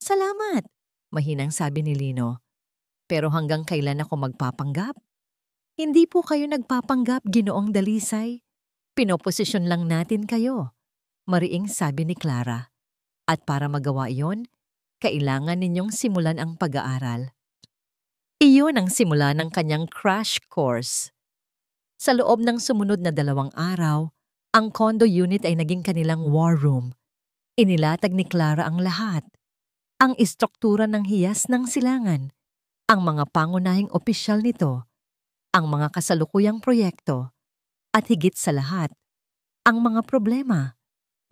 Salamat, mahinang sabi ni Lino. Pero hanggang kailan ako magpapanggap? Hindi po kayo nagpapanggap, Ginoong Dalisay. Pinoposisyon lang natin kayo, mariing sabi ni Clara. At para magawa iyon, kailangan ninyong simulan ang pag-aaral. Iyon ang simula ng kanyang crash course. Sa loob ng sumunod na 2 araw, ang condo unit ay naging kanilang war room. Inilatag ni Clara ang lahat. Ang istruktura ng Hiyas ng Silangan, ang mga pangunahing opisyal nito, ang mga kasalukuyang proyekto, at higit sa lahat, ang mga problema,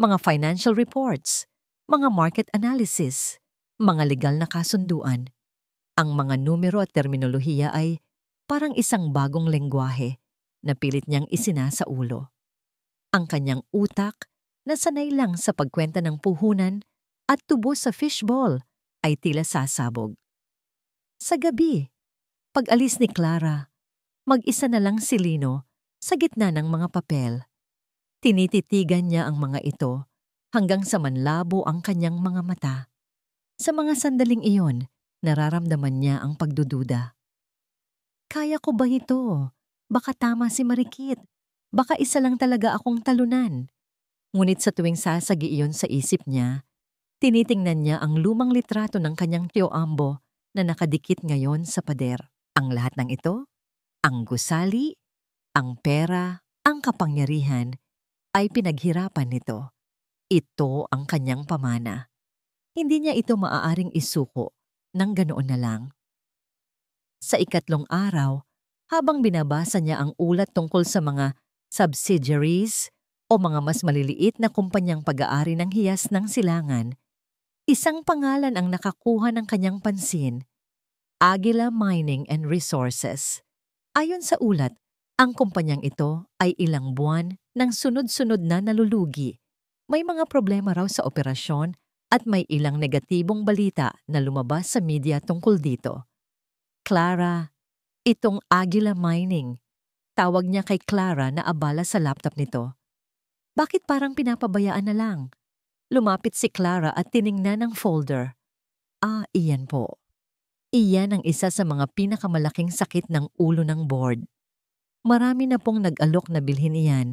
mga financial reports, mga market analysis, mga legal na kasunduan. Ang mga numero at terminolohiya ay parang isang bagong lengguwahe na pilit niyang isinasa ulo. Ang kanyang utak na sanay lang sa pagkwenta ng puhunan at tubo sa fishbowl ay tila sasabog. Sa gabi, pag-alis ni Clara, mag-isa na lang si Lino sa gitna ng mga papel. Tinititigan niya ang mga ito hanggang sa manlabo ang kanyang mga mata. Sa mga sandaling iyon, nararamdaman niya ang pagdududa. Kaya ko ba ito? Baka tama si Marikit. Baka isa lang talaga akong talunan. Ngunit sa tuwing sasagi iyon sa isip niya, tinitingnan niya ang lumang litrato ng kanyang tiyo Ambo na nakadikit ngayon sa pader. Ang lahat ng ito, ang gusali, ang pera, ang kapangyarihan, ay pinaghirapan nito. Ito ang kanyang pamana. Hindi niya ito maaaring isuko nang ganoon na lang. Sa 3 araw, habang binabasa niya ang ulat tungkol sa mga subsidiaries o mga mas maliliit na kumpanyang pag-aari ng Hiyas ng Silangan, isang pangalan ang nakakuha ng kanyang pansin, Aguila Mining and Resources. Ayon sa ulat, ang kumpanyang ito ay ilang buwan ng sunod-sunod na nalulugi. May mga problema raw sa operasyon at may ilang negatibong balita na lumabas sa media tungkol dito. Clara, itong Aguila Mining. Tawag niya kay Clara na abala sa laptop nito. Bakit parang pinapabayaan na lang? Lumapit si Clara at tiningnan ang folder. Iyan po. Iyan ang isa sa mga pinakamalaking sakit ng ulo ng board. Marami na pong nag-alok na bilhin iyan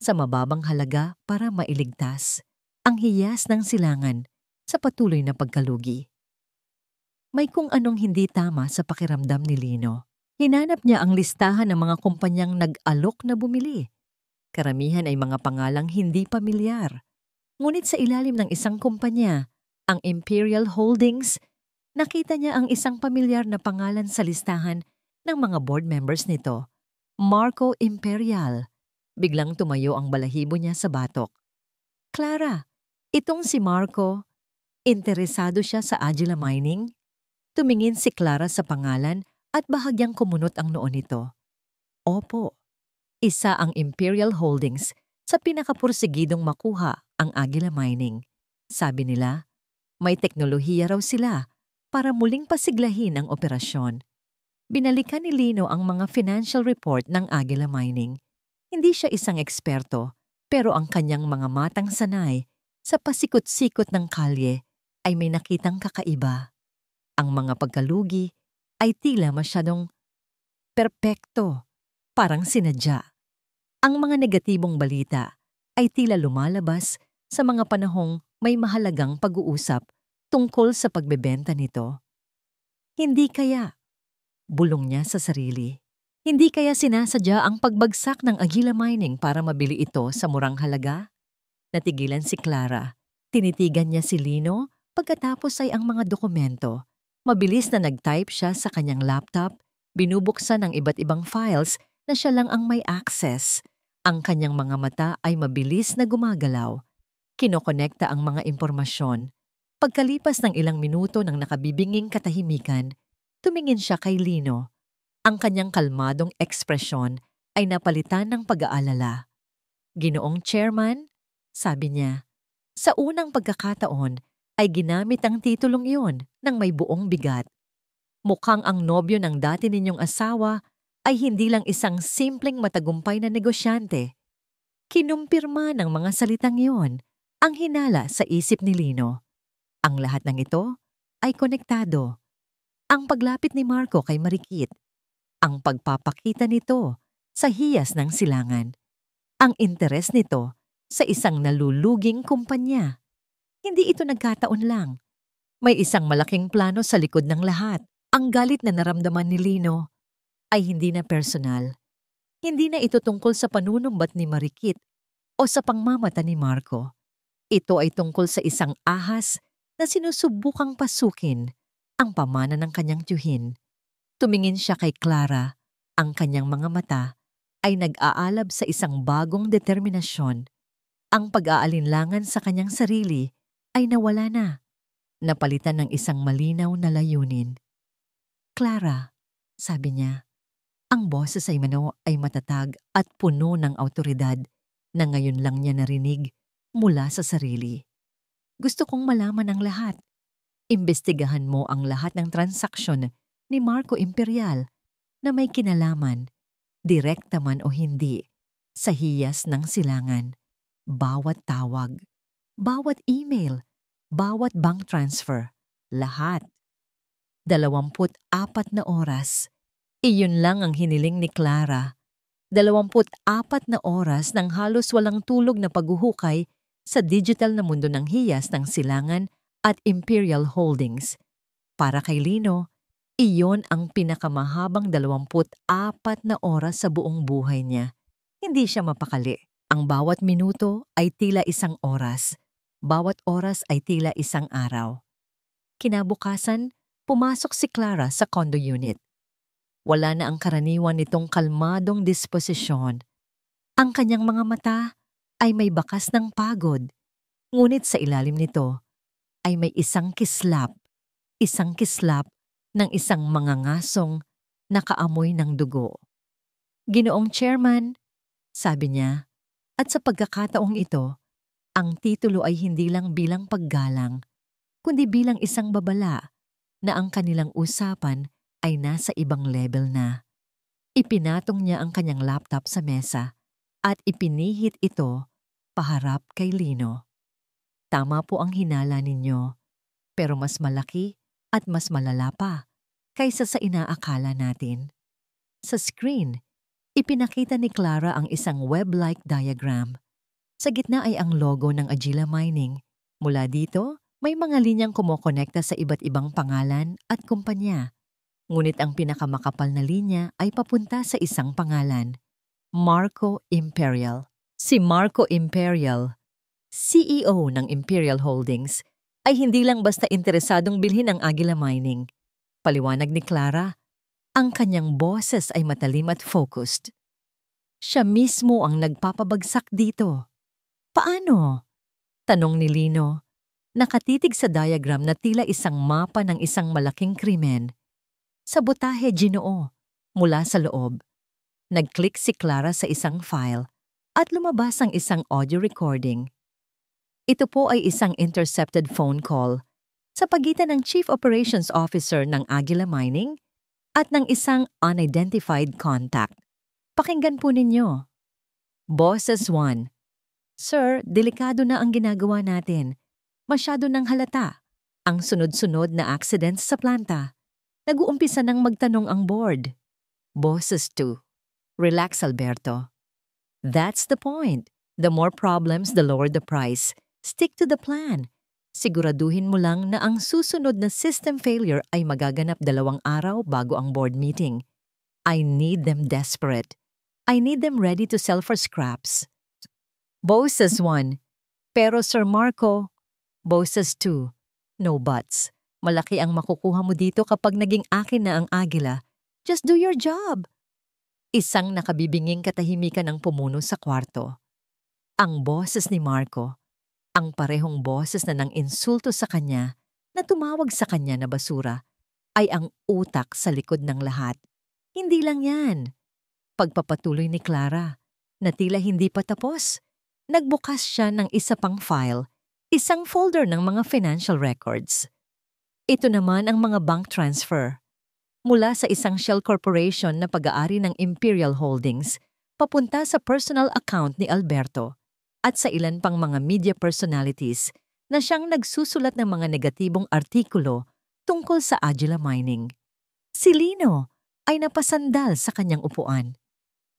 sa mababang halaga para mailigtas ang Hiyas ng Silangan sa patuloy na pagkalugi. May kung anong hindi tama sa pakiramdam ni Lino. Hinanap niya ang listahan ng mga kumpanyang nag-alok na bumili. Karamihan ay mga pangalang hindi pamilyar. Ngunit sa ilalim ng isang kumpanya ang Imperial Holdings, nakita niya ang isang pamilyar na pangalan sa listahan ng mga board members nito, Marco Imperial. Biglang tumayo ang balahibo niya sa batok. Clara, itong si Marco, interesado siya sa Agila Mining? Tumingin si Clara sa pangalan at bahagyang kumunot ang noo nito. Opo, isa ang Imperial Holdings sa pinakapursigidong makuha ang Agila Mining. Sabi nila, may teknolohiya raw sila para muling pasiglahin ang operasyon. Binalikan ni Lino ang mga financial report ng Agila Mining. Hindi siya isang eksperto, pero ang kanyang mga matang sanay sa pasikot-sikot ng kalye ay may nakitang kakaiba. Ang mga pagkalugi ay tila masyadong perpekto, parang sinadya. Ang mga negatibong balita ay tila lumalabas sa mga panahong may mahalagang pag-uusap tungkol sa pagbebenta nito. Hindi kaya, bulong niya sa sarili, hindi kaya sinasadya ang pagbagsak ng Agila Mining para mabili ito sa murang halaga? Natigilan si Clara. Tinitigan niya si Lino pagkatapos ay ang mga dokumento. Mabilis na nag-type siya sa kanyang laptop, binubuksan ang iba't ibang files na siya lang ang may access. Ang kanyang mga mata ay mabilis na gumagalaw. Kinokonekta ang mga impormasyon. Pagkalipas ng ilang minuto ng nakabibinging katahimikan, tumingin siya kay Lino. Ang kanyang kalmadong ekspresyon ay napalitan ng pag-aalala. Ginoong Chairman, sabi niya, sa unang pagkakataon ay ginamit ang titulong iyon ng may buong bigat. Mukhang ang nobyo ng dati ninyong asawa ay hindi lang isang simpleng matagumpay na negosyante. Kinumpirma ng mga salitang iyon ang hinala sa isip ni Lino. Ang lahat ng ito ay konektado. Ang paglapit ni Marco kay Marikit, ang pagpapakita nito sa hiyas ng silangan, ang interes nito sa isang naluluging kumpanya. Hindi ito nagkataon lang. May isang malaking plano sa likod ng lahat. Ang galit na naramdaman ni Lino ay hindi na personal. Hindi na ito tungkol sa panunumbat ni Marikit o sa pangmamata ni Marco. Ito ay tungkol sa isang ahas na sinusubukang pasukin ang pamana ng kanyang tiyuhin. Tumingin siya kay Clara. Ang kanyang mga mata ay nag-aalab sa isang bagong determinasyon. Ang pag-aalinlangan sa kanyang sarili ay nawala na. Napalitan ng isang malinaw na layunin. Clara, sabi niya, ang boses ay matatag at puno ng awtoridad na ngayon lang niya narinig mula sa sarili. Gusto kong malaman ang lahat. Imbestigahan mo ang lahat ng transaksyon ni Marco Imperial na may kinalaman, direkta man o hindi, sa hiyas ng silangan. Bawat tawag, bawat email, bawat bank transfer, lahat. 24 na oras. Iyon lang ang hiniling ni Clara. 24 na oras ng halos walang tulog na paghuhukay sa digital na mundo ng hiyas ng silangan at Imperial Holdings. Para kay Lino, iyon ang pinakamahabang 24 na oras sa buong buhay niya. Hindi siya mapakali. Ang bawat minuto ay tila isang oras. Bawat oras ay tila isang araw. Kinabukasan, pumasok si Clara sa condo unit. Wala na ang karaniwan nitong kalmadong disposisyon. Ang kanyang mga mata ay may bakas ng pagod. Ngunit sa ilalim nito ay may isang kislap ng isang mangangasong nakaamoy ng dugo. Ginoong Chairman, sabi niya, at sa pagkakataong ito, ang titulo ay hindi lang bilang paggalang, kundi bilang isang babala na ang kanilang usapan ay nasa ibang level na. Ipinatong niya ang kanyang laptop sa mesa at ipinihit ito paharap kay Lino. Tama po ang hinala ninyo, pero mas malaki at mas malala pa kaysa sa inaakala natin. Sa screen, ipinakita ni Clara ang isang web-like diagram. Sa gitna ay ang logo ng Agila Mining. Mula dito, may mga linyang kumokonekta sa iba't ibang pangalan at kumpanya. Ngunit ang pinakamakapal na linya ay papunta sa isang pangalan, Marco Imperial. Si Marco Imperial, CEO ng Imperial Holdings, ay hindi lang basta interesadong bilhin ang Agila Mining. Paliwanag ni Clara, ang kanyang boses ay matalim at focused. Siya mismo ang nagpapabagsak dito. Paano? Tanong ni Lino, nakatitig sa diagram na tila isang mapa ng isang malaking krimen. Sabotahe, Ginoo, mula sa loob. Nag-click si Clara sa isang file at lumabas ang isang audio recording. Ito po ay isang intercepted phone call sa pagitan ng Chief Operations Officer ng Agila Mining at ng isang unidentified contact. Pakinggan po ninyo. Bosses 1. Sir, delikado na ang ginagawa natin. Masyado nang halata. Ang sunod-sunod na accidents sa planta. Nag-uumpisa nang magtanong ang board. Bosses 2. Relax, Alberto. That's the point. The more problems, the lower the price. Stick to the plan. Siguraduhin mo lang na ang susunod na system failure ay magaganap 2 araw bago ang board meeting. I need them desperate. I need them ready to sell for scraps. Bosses 1. Pero Sir Marco. Bosses 2. No buts. Malaki ang makukuha mo dito kapag naging akin na ang Agila. Just do your job. Isang nakabibinging katahimikan ang pumuno sa kwarto. Ang boses ni Marco, ang parehong boses na nang insulto sa kanya, na tumawag sa kanya na basura, ay ang utak sa likod ng lahat. Hindi lang yan. Pagpapatuloy ni Clara, na tila hindi pa tapos, nagbukas siya ng isa pang file, isang folder ng mga financial records. Ito naman ang mga bank transfer. Mula sa isang shell corporation na pag-aari ng Imperial Holdings, papunta sa personal account ni Alberto at sa ilan pang mga media personalities na siyang nagsusulat ng mga negatibong artikulo tungkol sa Agila Mining. Si Lino ay napasandal sa kanyang upuan.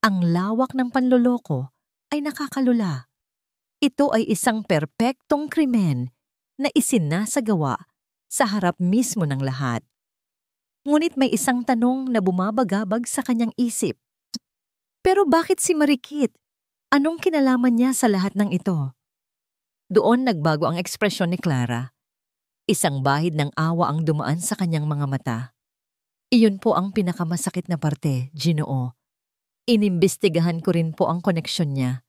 Ang lawak ng panloloko ay nakakalula. Ito ay isang perpektong krimen na isinasagawa sa harap mismo ng lahat. Ngunit may isang tanong na bumabagabag sa kanyang isip. Pero bakit si Marikit? Anong kinalaman niya sa lahat ng ito? Doon nagbago ang ekspresyon ni Clara. Isang bahid ng awa ang dumaan sa kanyang mga mata. Iyon po ang pinakamasakit na parte, Ginoo. Inimbestigahan ko rin po ang koneksyon niya.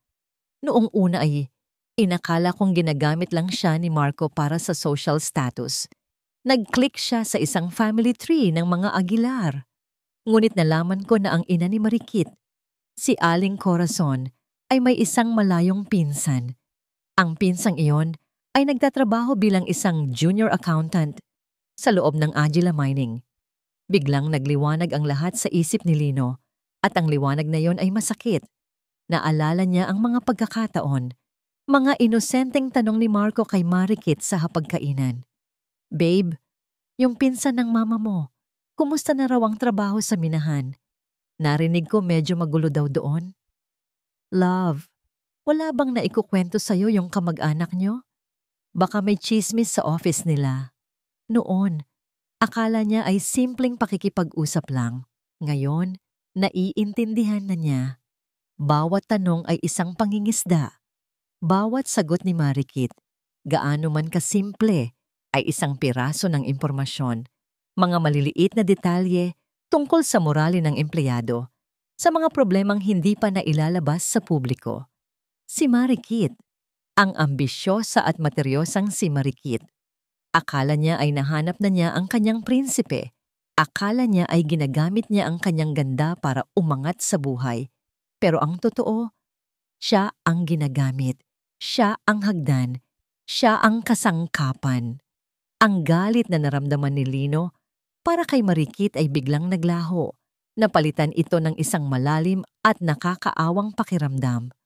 Noong una ay inakala kong ginagamit lang siya ni Marco para sa social status. Nag-click siya sa isang family tree ng mga Aguilar. Ngunit nalaman ko na ang ina ni Marikit, si Aling Corazon, ay may isang malayong pinsan. Ang pinsang iyon ay nagtatrabaho bilang isang junior accountant sa loob ng Agila Mining. Biglang nagliwanag ang lahat sa isip ni Lino at ang liwanag na iyon ay masakit. Naalala niya ang mga pagkakataon, mga inosenteng tanong ni Marco kay Marikit sa hapagkainan. Babe, yung pinsan ng mama mo, kumusta na raw ang trabaho sa minahan? Narinig ko medyo magulo daw doon. Love, wala bang naikukwento sa'yo yung kamag-anak nyo? Baka may chismis sa office nila. Noon, akala niya ay simpleng pakikipag-usap lang. Ngayon, naiintindihan na niya. Bawat tanong ay isang pangingisda. Bawat sagot ni Marikit, gaano man kasimple, ay isang piraso ng impormasyon, mga maliliit na detalye tungkol sa morale ng empleyado, sa mga problemang hindi pa nailalabas sa publiko. Si Marikit, ang ambisyosa at materyosang si Marikit. Akala niya ay nahanap na niya ang kanyang prinsipe. Akala niya ay ginagamit niya ang kanyang ganda para umangat sa buhay. Pero ang totoo, siya ang ginagamit. Siya ang hagdan. Siya ang kasangkapan. Ang galit na naramdaman ni Lino para kay Marikit ay biglang naglaho. Napalitan ito ng isang malalim at nakakaawang pakiramdam.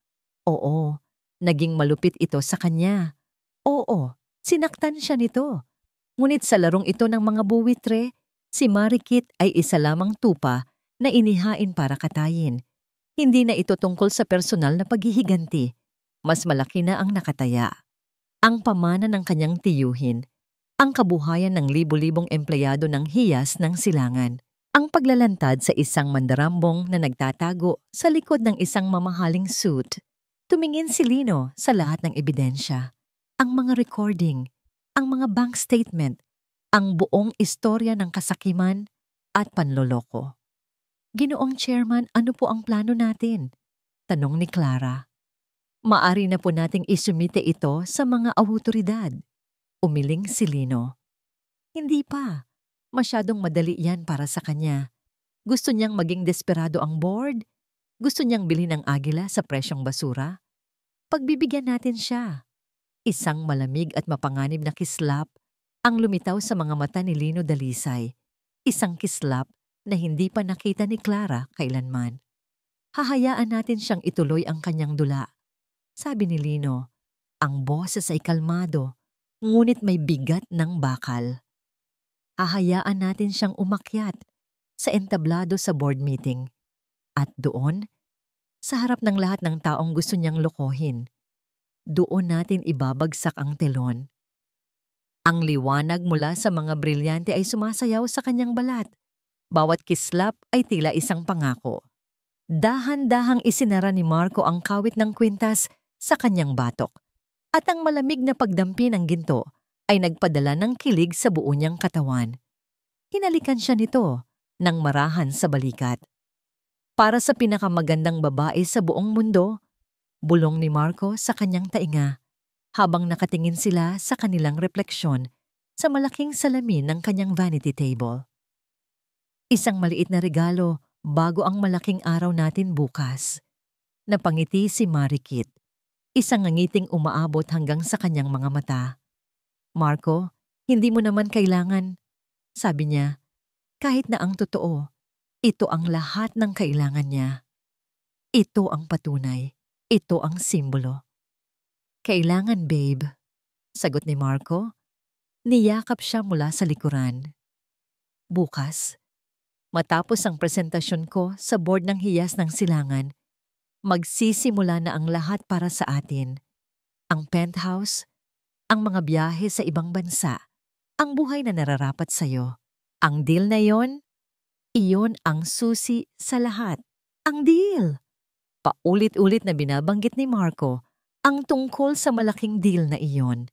Oo, naging malupit ito sa kanya. Oo, sinaktan siya nito. Ngunit sa larong ito ng mga buwitre, si Marikit ay isa lamang tupa na inihain para katayin. Hindi na ito tungkol sa personal na paghihiganti. Mas malaki na ang nakataya. Ang pamana ng kanyang tiyuhin, ang kabuhayan ng libo-libong empleyado ng hiyas ng silangan, ang paglalantad sa isang mandarambong na nagtatago sa likod ng isang mamahaling suit. Tumingin si Lino sa lahat ng ebidensya, ang mga recording, ang mga bank statement, ang buong istorya ng kasakiman at panloloko. Ginoong Chairman, ano po ang plano natin? Tanong ni Clara. Maari na po nating isumite ito sa mga awtoridad. Umiling si Lino. Hindi pa. Masyadong madali yan para sa kanya. Gusto niyang maging desperado ang board. Gusto niyang bilhin ng agila sa presyong basura. Pagbibigyan natin siya. Isang malamig at mapanganib na kislap ang lumitaw sa mga mata ni Lino Dalisay. Isang kislap na hindi pa nakita ni Clara kailanman. Hahayaan natin siyang ituloy ang kanyang dula. Sabi ni Lino, ang boses ay kalmado, ngunit may bigat ng bakal. Hahayaan natin siyang umakyat sa entablado sa board meeting. At doon, sa harap ng lahat ng taong gusto niyang lokohin, doon natin ibabagsak ang telon. Ang liwanag mula sa mga brilyante ay sumasayaw sa kanyang balat. Bawat kislap ay tila isang pangako. Dahan-dahang isinara ni Marco ang kawit ng kwintas sa kanyang batok. At ang malamig na pagdampi ng ginto ay nagpadala ng kilig sa buo niyang katawan. Hinalikan siya nito ng marahan sa balikat. Para sa pinakamagandang babae sa buong mundo, bulong ni Marco sa kanyang tainga habang nakatingin sila sa kanilang refleksyon sa malaking salamin ng kanyang vanity table. Isang maliit na regalo bago ang malaking araw natin bukas. Napangiti si Marikit. Isang ngiting umaabot hanggang sa kanyang mga mata. Marco, hindi mo naman kailangan. Sabi niya, kahit na ang totoo, ito ang lahat ng kailangan niya. Ito ang patunay. Ito ang simbolo. Kailangan, babe. Sagot ni Marco. Niyakap siya mula sa likuran. Bukas, matapos ang presentasyon ko sa board ng hiyas ng silangan, magsisimula na ang lahat para sa atin. Ang penthouse, ang mga biyahe sa ibang bansa, ang buhay na nararapat sa'yo. Ang deal na yon, iyon ang susi sa lahat. Ang deal! Paulit-ulit na binabanggit ni Marco ang tungkol sa malaking deal na iyon.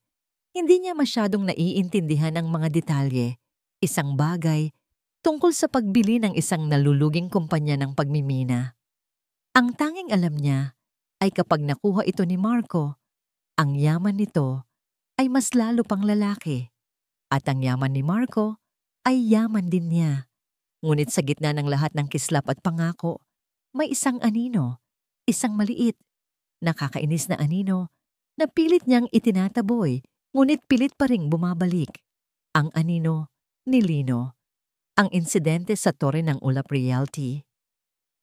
Hindi niya masyadong naiintindihan ang mga detalye. Isang bagay tungkol sa pagbili ng isang naluluging kumpanya ng pagmimina. Ang tanging alam niya ay kapag nakuha ito ni Marco, ang yaman nito ay mas lalo pang lalaki. At ang yaman ni Marco ay yaman din niya. Ngunit sa gitna ng lahat ng kislap at pangako, may isang anino, isang maliit, nakakainis na anino na pilit niyang itinataboy, ngunit pilit pa ring bumabalik. Ang anino ni Lino. Ang insidente sa Torre ng Ulap Realty.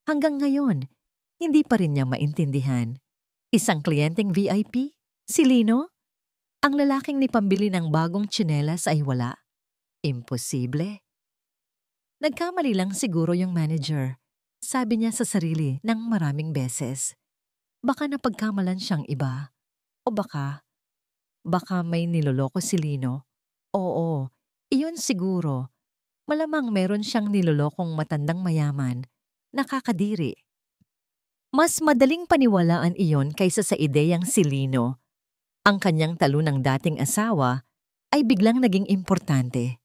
Hanggang ngayon, hindi pa rin niya maintindihan. Isang kliyenteng VIP, si Lino? Ang lalaking ni pambili ng bagong tsinelas ay wala. Imposible. Nagkamali lang siguro yung manager. Sabi niya sa sarili ng maraming beses. Baka napagkamalan siyang iba. O baka may niloloko si Lino. Oo, iyon siguro. Malamang meron siyang nilolokong matandang mayaman, nakakadiri. Mas madaling paniwalaan iyon kaysa sa ideyang si Lino. Ang kanyang talo ng dating asawa ay biglang naging importante.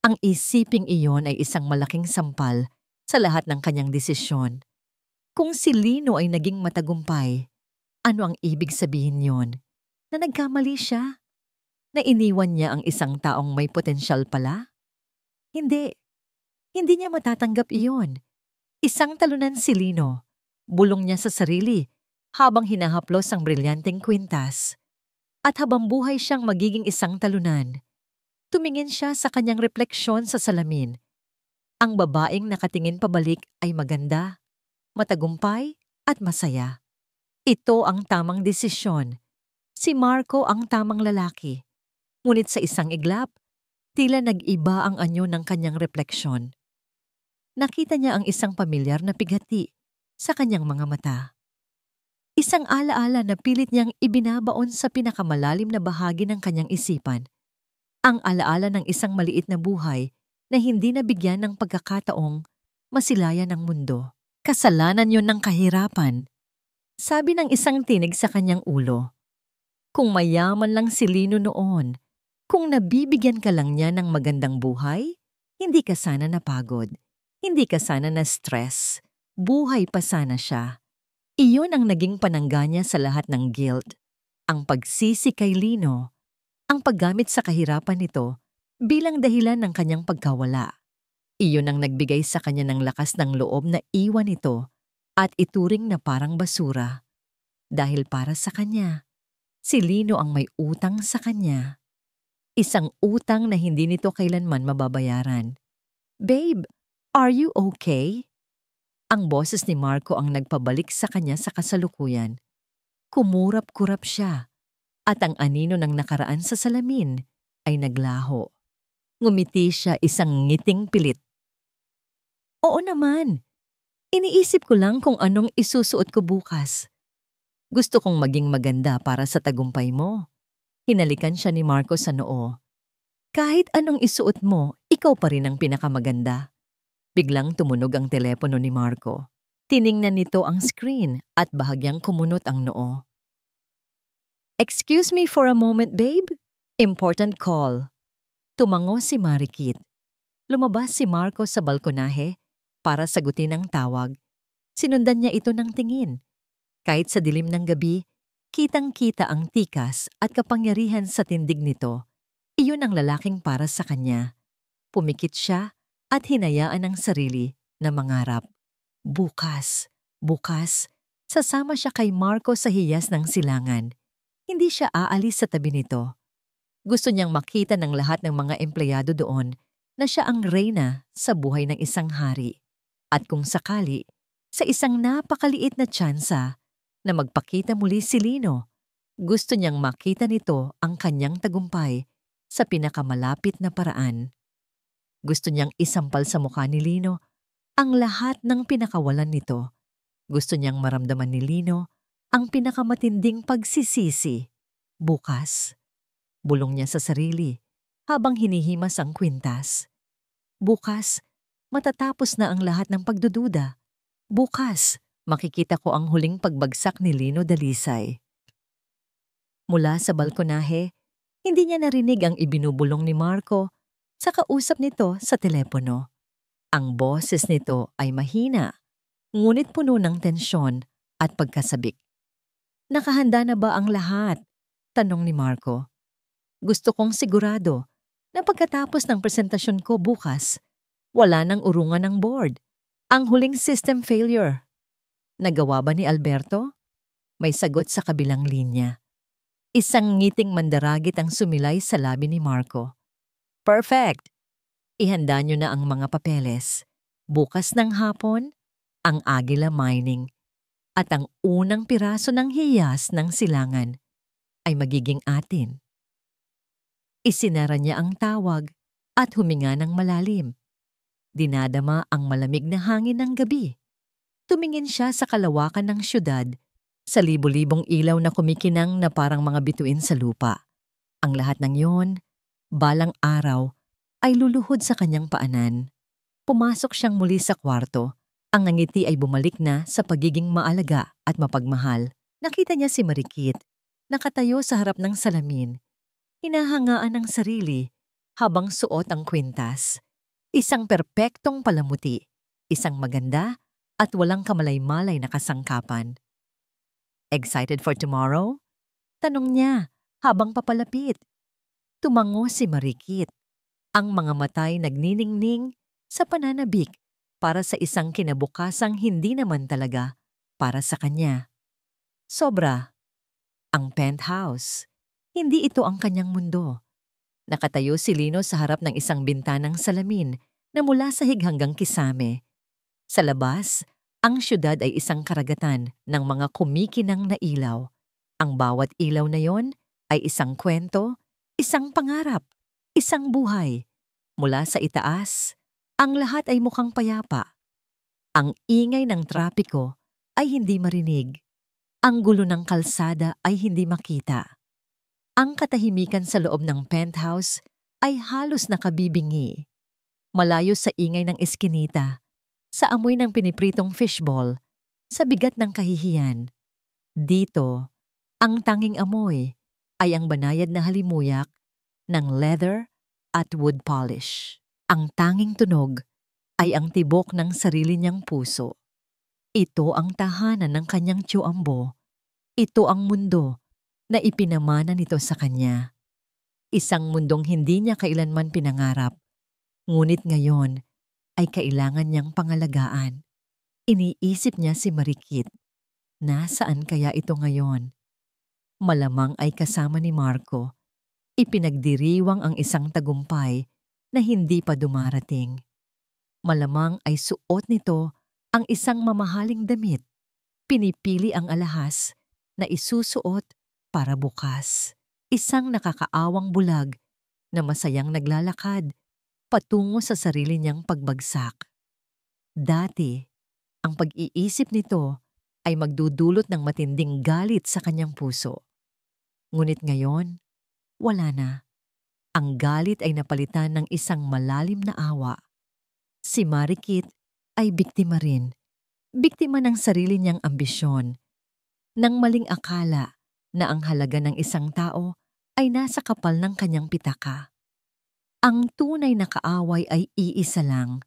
Ang isiping iyon ay isang malaking sampal sa lahat ng kanyang desisyon. Kung si Lino ay naging matagumpay, ano ang ibig sabihin yon? Na nagkamali siya? Na iniwan niya ang isang taong may potensyal pala? Hindi. Hindi niya matatanggap iyon. Isang talunan si Lino. Bulong niya sa sarili habang hinahaplos ang brilyanteng kwintas. At habang buhay siyang magiging isang talunan, tumingin siya sa kanyang refleksyon sa salamin. Ang babaeng nakatingin pabalik ay maganda, matagumpay at masaya. Ito ang tamang desisyon. Si Marco ang tamang lalaki. Ngunit sa isang iglap, tila nag-iba ang anyo ng kanyang refleksyon. Nakita niya ang isang pamilyar na pighati sa kanyang mga mata. Isang alaala na pilit niyang ibinabaon sa pinakamalalim na bahagi ng kanyang isipan. Ang alaala ng isang maliit na buhay na hindi nabigyan ng pagkakataong masilayan ng mundo. Kasalanan yon ng kahirapan. Sabi ng isang tinig sa kanyang ulo. Kung mayaman lang si Lino noon, Kung nabibigyan ka lang niya ng magandang buhay, hindi ka sana napagod. Hindi ka sana na-stress. Buhay pa sana siya. Iyon ang naging panangga niya sa lahat ng guilt. Ang pagsisi kay Lino, ang paggamit sa kahirapan nito bilang dahilan ng kanyang pagkawala. Iyon ang nagbigay sa kanya ng lakas ng loob na iwan ito at ituring na parang basura. Dahil para sa kanya, si Lino ang may utang sa kanya. Isang utang na hindi nito kailanman mababayaran. "Babe, are you okay?" Ang boses ni Marco ang nagpabalik sa kanya sa kasalukuyan. Kumurap-kurap siya at ang anino ng nakaraan sa salamin ay naglaho. Ngumiti siya, isang ngiting pilit. "Oo naman. Iniisip ko lang kung anong isusuot ko bukas. Gusto kong maging maganda para sa tagumpay mo." Hinalikan siya ni Marco sa noo. "Kahit anong isuot mo, ikaw pa rin ang pinakamaganda." Biglang tumunog ang telepono ni Marco. Tiningnan nito ang screen at bahagyang kumunot ang noo. "Excuse me for a moment, babe. Important call." Tumango si Marikit. Lumabas si Marco sa balkonahe para sagutin ang tawag. Sinundan niya ito ng tingin. Kahit sa dilim ng gabi, kitang-kita ang tikas at kapangyarihan sa tindig nito. Iyon ang lalaking para sa kanya. Pumikit siya at hinayaan ang sarili na mangarap. Bukas, sasama siya kay Marco sa hiyas ng silangan. Hindi siya aalis sa tabi nito. Gusto niyang makita ng lahat ng mga empleyado doon na siya ang reyna sa buhay ng isang hari. At kung sakali, sa isang napakaliit na tsansa na magpakita muli si Lino, gusto niyang makita nito ang kanyang tagumpay sa pinakamalapit na paraan. Gusto niyang isampal sa mukha ni Lino ang lahat ng pinakawalan nito. Gusto niyang maramdaman ni Lino ang pinakamatinding pagsisisi. Bukas, bulong niya sa sarili habang hinihimas ang kwintas. Bukas, matatapos na ang lahat ng pagdududa. Bukas, makikita ko ang huling pagbagsak ni Lino Dalisay. Mula sa balkonahe, hindi niya narinig ang ibinubulong ni Marco sa kausap nito sa telepono. Ang boses nito ay mahina, ngunit puno ng tensyon at pagkasabik. "Nakahanda na ba ang lahat?" tanong ni Marco. "Gusto kong sigurado na pagkatapos ng presentasyon ko bukas, wala nang urungan ng board. Ang huling system failure. Nagawa ba ni Alberto?" May sagot sa kabilang linya. Isang ngiting mandaragit ang sumilay sa labi ni Marco. "Perfect! Ihanda niyo na ang mga papeles. Bukas ng hapon, ang Agila Mining at ang unang piraso ng hiyas ng silangan ay magiging atin." Isinara niya ang tawag at huminga ng malalim. Dinadama ang malamig na hangin ng gabi. Tumingin siya sa kalawakan ng syudad, sa libo-libong ilaw na kumikinang na parang mga bituin sa lupa. Ang lahat ng yon, balang araw, ay luluhod sa kanyang paanan. Pumasok siyang muli sa kwarto. Ang ngiti ay bumalik na sa pagiging maalaga at mapagmahal. Nakita niya si Marikit, nakatayo sa harap ng salamin. Hinahangaan ang sarili habang suot ang kwintas. Isang perpektong palamuti, isang maganda at walang kamalay-malay na kasangkapan. "Excited for tomorrow?" tanong niya habang papalapit. Tumango si Marikit. Ang mga matay nagniningning sa pananabik para sa isang kinabukasang hindi naman talaga para sa kanya. Sobra. Ang penthouse. Hindi ito ang kanyang mundo. Nakatayo si Lino sa harap ng isang bintanang salamin na mula sahig hanggang kisame. Sa labas, ang syudad ay isang karagatan ng mga kumikinang na ilaw. Ang bawat ilaw na yon ay isang kwento, isang pangarap, isang buhay. Mula sa itaas, ang lahat ay mukhang payapa. Ang ingay ng trapiko ay hindi marinig. Ang gulo ng kalsada ay hindi makita. Ang katahimikan sa loob ng penthouse ay halos nakabibingi. Malayo sa ingay ng eskinita, sa amoy ng pinipritong fishball, sa bigat ng kahihiyan. Dito, ang tanging amoy ay ang banayad na halimuyak ng leather at wood polish. Ang tanging tunog ay ang tibok ng sarili niyang puso. Ito ang tahanan ng kanyang tiyuambo. Ito ang mundo na ipinamana nito sa kanya. Isang mundong hindi niya kailanman pinangarap, ngunit ngayon ay kailangan niyang pangalagaan. Iniisip niya si Marikit. Nasaan kaya ito ngayon? Malamang ay kasama ni Marco. Ipinagdiriwang ang isang tagumpay na hindi pa dumarating. Malamang ay suot nito ang isang mamahaling damit. Pinipili ang alahas na isusuot para bukas. Isang nakakaawang bulag na masayang naglalakad patungo sa sarili niyang pagbagsak. Dati, ang pag-iisip nito ay magdudulot ng matinding galit sa kanyang puso. Ngunit ngayon, wala na. Ang galit ay napalitan ng isang malalim na awa. Si Marikit ay biktima rin. Biktima ng sarili niyang ambisyon, ng maling akala na ang halaga ng isang tao ay nasa kapal ng kanyang pitaka. Ang tunay na kaaway ay iisa lang,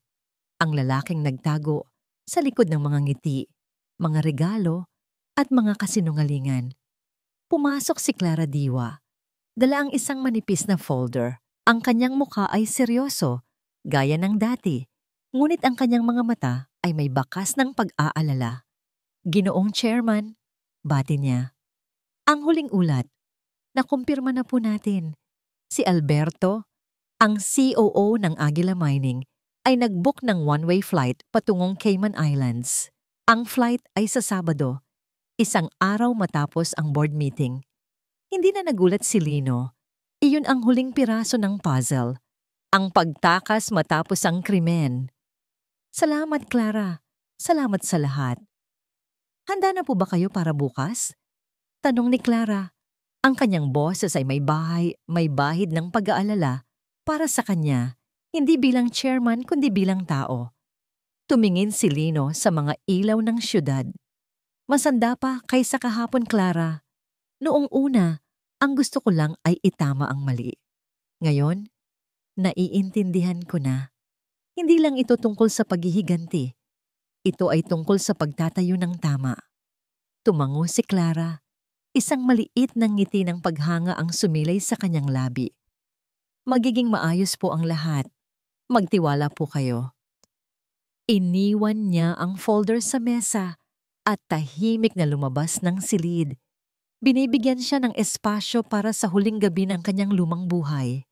ang lalaking nagtago sa likod ng mga ngiti, mga regalo at mga kasinungalingan. Pumasok si Clara Diwa. Dala ang isang manipis na folder. Ang kanyang mukha ay seryoso, gaya ng dati, ngunit ang kanyang mga mata ay may bakas ng pag-aalala. Ginoong Chairman, bati niya. Ang huling ulat, nakumpirma na po natin. Si Alberto, ang COO ng Aguila Mining, ay nag-book ng one-way flight patungong Cayman Islands. Ang flight ay sa Sabado, isang araw matapos ang board meeting. Hindi na nagulat si Lino. Iyon ang huling piraso ng puzzle. Ang pagtakas matapos ang krimen. Salamat, Clara. Salamat sa lahat. Handa na po ba kayo para bukas? Tanong ni Clara. Ang kanyang boses ay may bahid ng pag-aalala para sa kanya, hindi bilang chairman kundi bilang tao. Tumingin si Lino sa mga ilaw ng syudad. Masanda pa kaysa kahapon, Clara. Noong una, ang gusto ko lang ay itama ang mali. Ngayon, naiintindihan ko na. Hindi lang ito tungkol sa paghihiganti. Ito ay tungkol sa pagtatayo ng tama. Tumango si Clara. Isang maliit na ngiti ng paghanga ang sumilay sa kanyang labi. Magiging maayos po ang lahat. Magtiwala po kayo. Iniwan niya ang folder sa mesa at tahimik na lumabas ng silid. Binibigyan siya ng espasyo para sa huling gabi ng kanyang lumang buhay.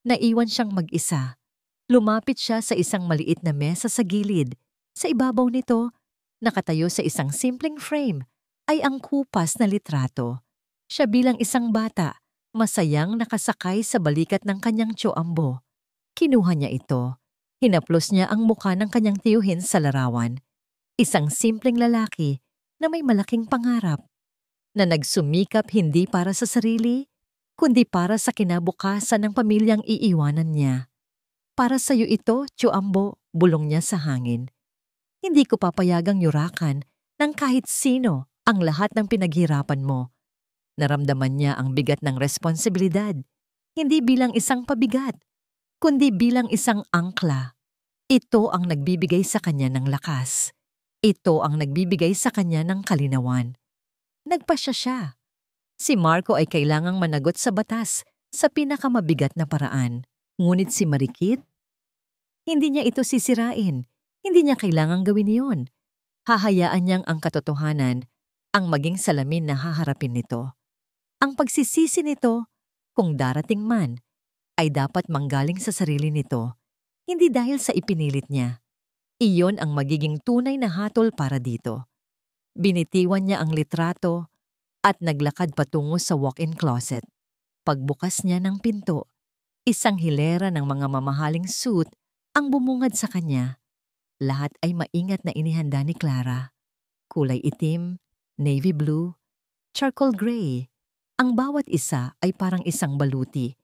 Naiwan siyang mag-isa. Lumapit siya sa isang maliit na mesa sa gilid. Sa ibabaw nito, nakatayo sa isang simpleng frame, ay ang kupas na litrato. Siya bilang isang bata, masayang nakasakay sa balikat ng kanyang tiyuambo. Kinuha niya ito. Hinaplos niya ang mukha ng kanyang tiyuhin sa larawan. Isang simpleng lalaki na may malaking pangarap. Na nagsumikap hindi para sa sarili, kundi para sa kinabukasan ng pamilyang iiwanan niya. Para sa iyo ito, tiyuambo, bulong niya sa hangin. Hindi ko papayagang yurakan ng kahit sino ang lahat ng pinaghirapan mo. Naramdaman niya ang bigat ng responsibilidad, hindi bilang isang pabigat, kundi bilang isang angkla. Ito ang nagbibigay sa kanya ng lakas. Ito ang nagbibigay sa kanya ng kalinawan. Nagpasya siya. Si Marco ay kailangang managot sa batas sa pinakamabigat na paraan. Ngunit si Marikit, hindi niya ito sisirain. Hindi niya kailangang gawin iyon. Hahayaan niyang ang katotohanan ang maging salamin na haharapin nito. Ang pagsisisi nito, kung darating man, ay dapat manggaling sa sarili nito, hindi dahil sa ipinilit niya. Iyon ang magiging tunay na hatol para dito. Binitiwan niya ang litrato at naglakad patungo sa walk-in closet. Pagbukas niya ng pinto, isang hilera ng mga mamahaling suit ang bumungad sa kanya. Lahat ay maingat na inihanda ni Clara. Kulay itim, navy blue, charcoal gray. Ang bawat isa ay parang isang baluti,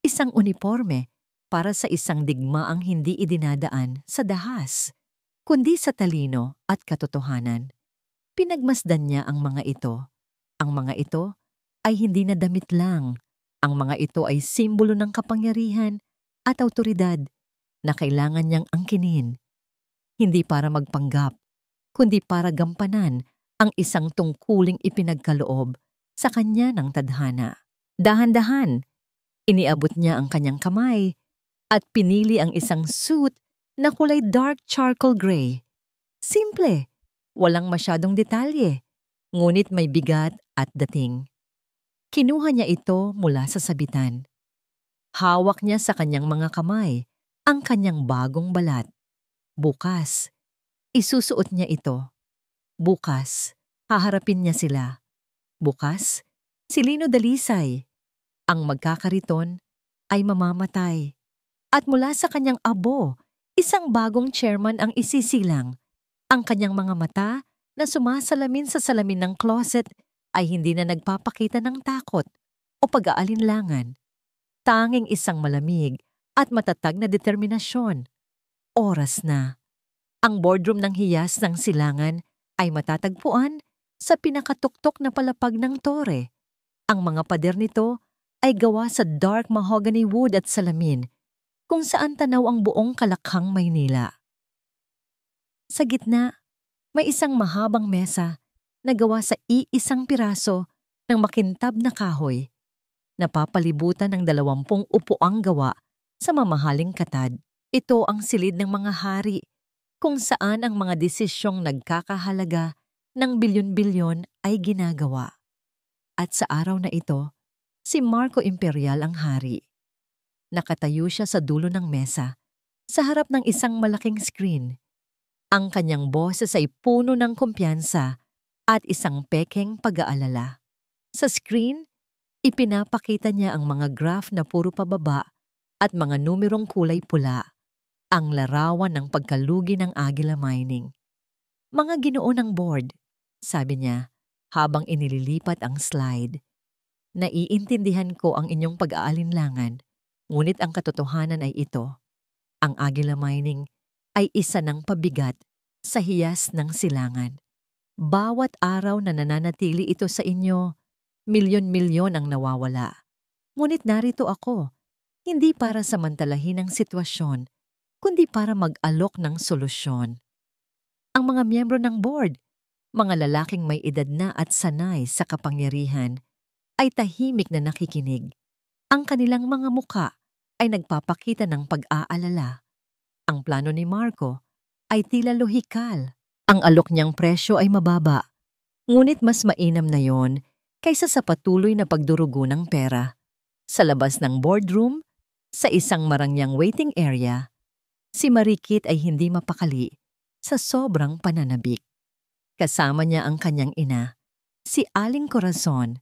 isang uniforme para sa isang digmaang hindi idinadaan sa dahas, kundi sa talino at katotohanan. Pinagmasdan niya ang mga ito. Ang mga ito ay hindi na damit lang. Ang mga ito ay simbolo ng kapangyarihan at awtoridad na kailangan niyang angkinin, hindi para magpanggap, kundi para gampanan ang isang tungkuling ipinagkaloob sa kanya ng tadhana. Dahan-dahan, iniabot niya ang kanyang kamay at pinili ang isang suit na kulay dark charcoal gray. Simple, walang masyadong detalye, ngunit may bigat at dating. Kinuha niya ito mula sa sabitan. Hawak niya sa kanyang mga kamay ang kanyang bagong balat. Bukas, isusuot niya ito. Bukas, haharapin niya sila. Bukas, si Lino Dalisay. Ang magkakariton ay mamamatay. At mula sa kanyang abo, isang bagong chairman ang isisilang. Ang kanyang mga mata na sumasalamin sa salamin ng closet ay hindi na nagpapakita ng takot o pag-aalinlangan. Tanging isang malamig at matatag na determinasyon. Oras na. Ang boardroom ng hiyas ng silangan ay matatagpuan sa pinakatuktok na palapag ng tore. Ang mga pader nito ay gawa sa dark mahogany wood at salamin, kung saan tanaw ang buong Kalakhang, Maynila. Sa gitna, may isang mahabang mesa na gawa sa iisang piraso ng makintab na kahoy, napapalibutan ng 20 upuang gawa sa mamahaling katad. Ito ang silid ng mga hari, kung saan ang mga desisyong nagkakahalaga ng bilyon-bilyon ay ginagawa. At sa araw na ito, si Marco Imperial ang hari. Nakatayo siya sa dulo ng mesa, sa harap ng isang malaking screen. Ang kanyang boses ay puno ng kumpiyansa at isang pekeng pag-aalala. Sa screen, ipinapakita niya ang mga graph na puro pababa at mga numerong kulay pula, ang larawan ng pagkalugi ng Aguila Mining. Mga ginoo ng board, sabi niya habang inililipat ang slide. Naiintindihan ko ang inyong pag-aalinlangan, ngunit ang katotohanan ay ito. Ang Aguila Mining ay isa ng pabigat sa hiyas ng silangan. Bawat araw na nananatili ito sa inyo, milyon-milyon ang nawawala. Ngunit narito ako, hindi para samantalahin ang sitwasyon, kundi para mag-alok ng solusyon. Ang mga miyembro ng board, mga lalaking may edad na at sanay sa kapangyarihan, ay tahimik na nakikinig. Ang kanilang mga muka ay nagpapakita ng pag-aalala. Ang plano ni Marco ay tila lohikal. Ang alok niyang presyo ay mababa, ngunit mas mainam na yon kaysa sa patuloy na pagdurugo ng pera. Sa labas ng boardroom, sa isang marangyang waiting area, si Marikit ay hindi mapakali sa sobrang pananabik. Kasama niya ang kanyang ina, si Aling Corazon,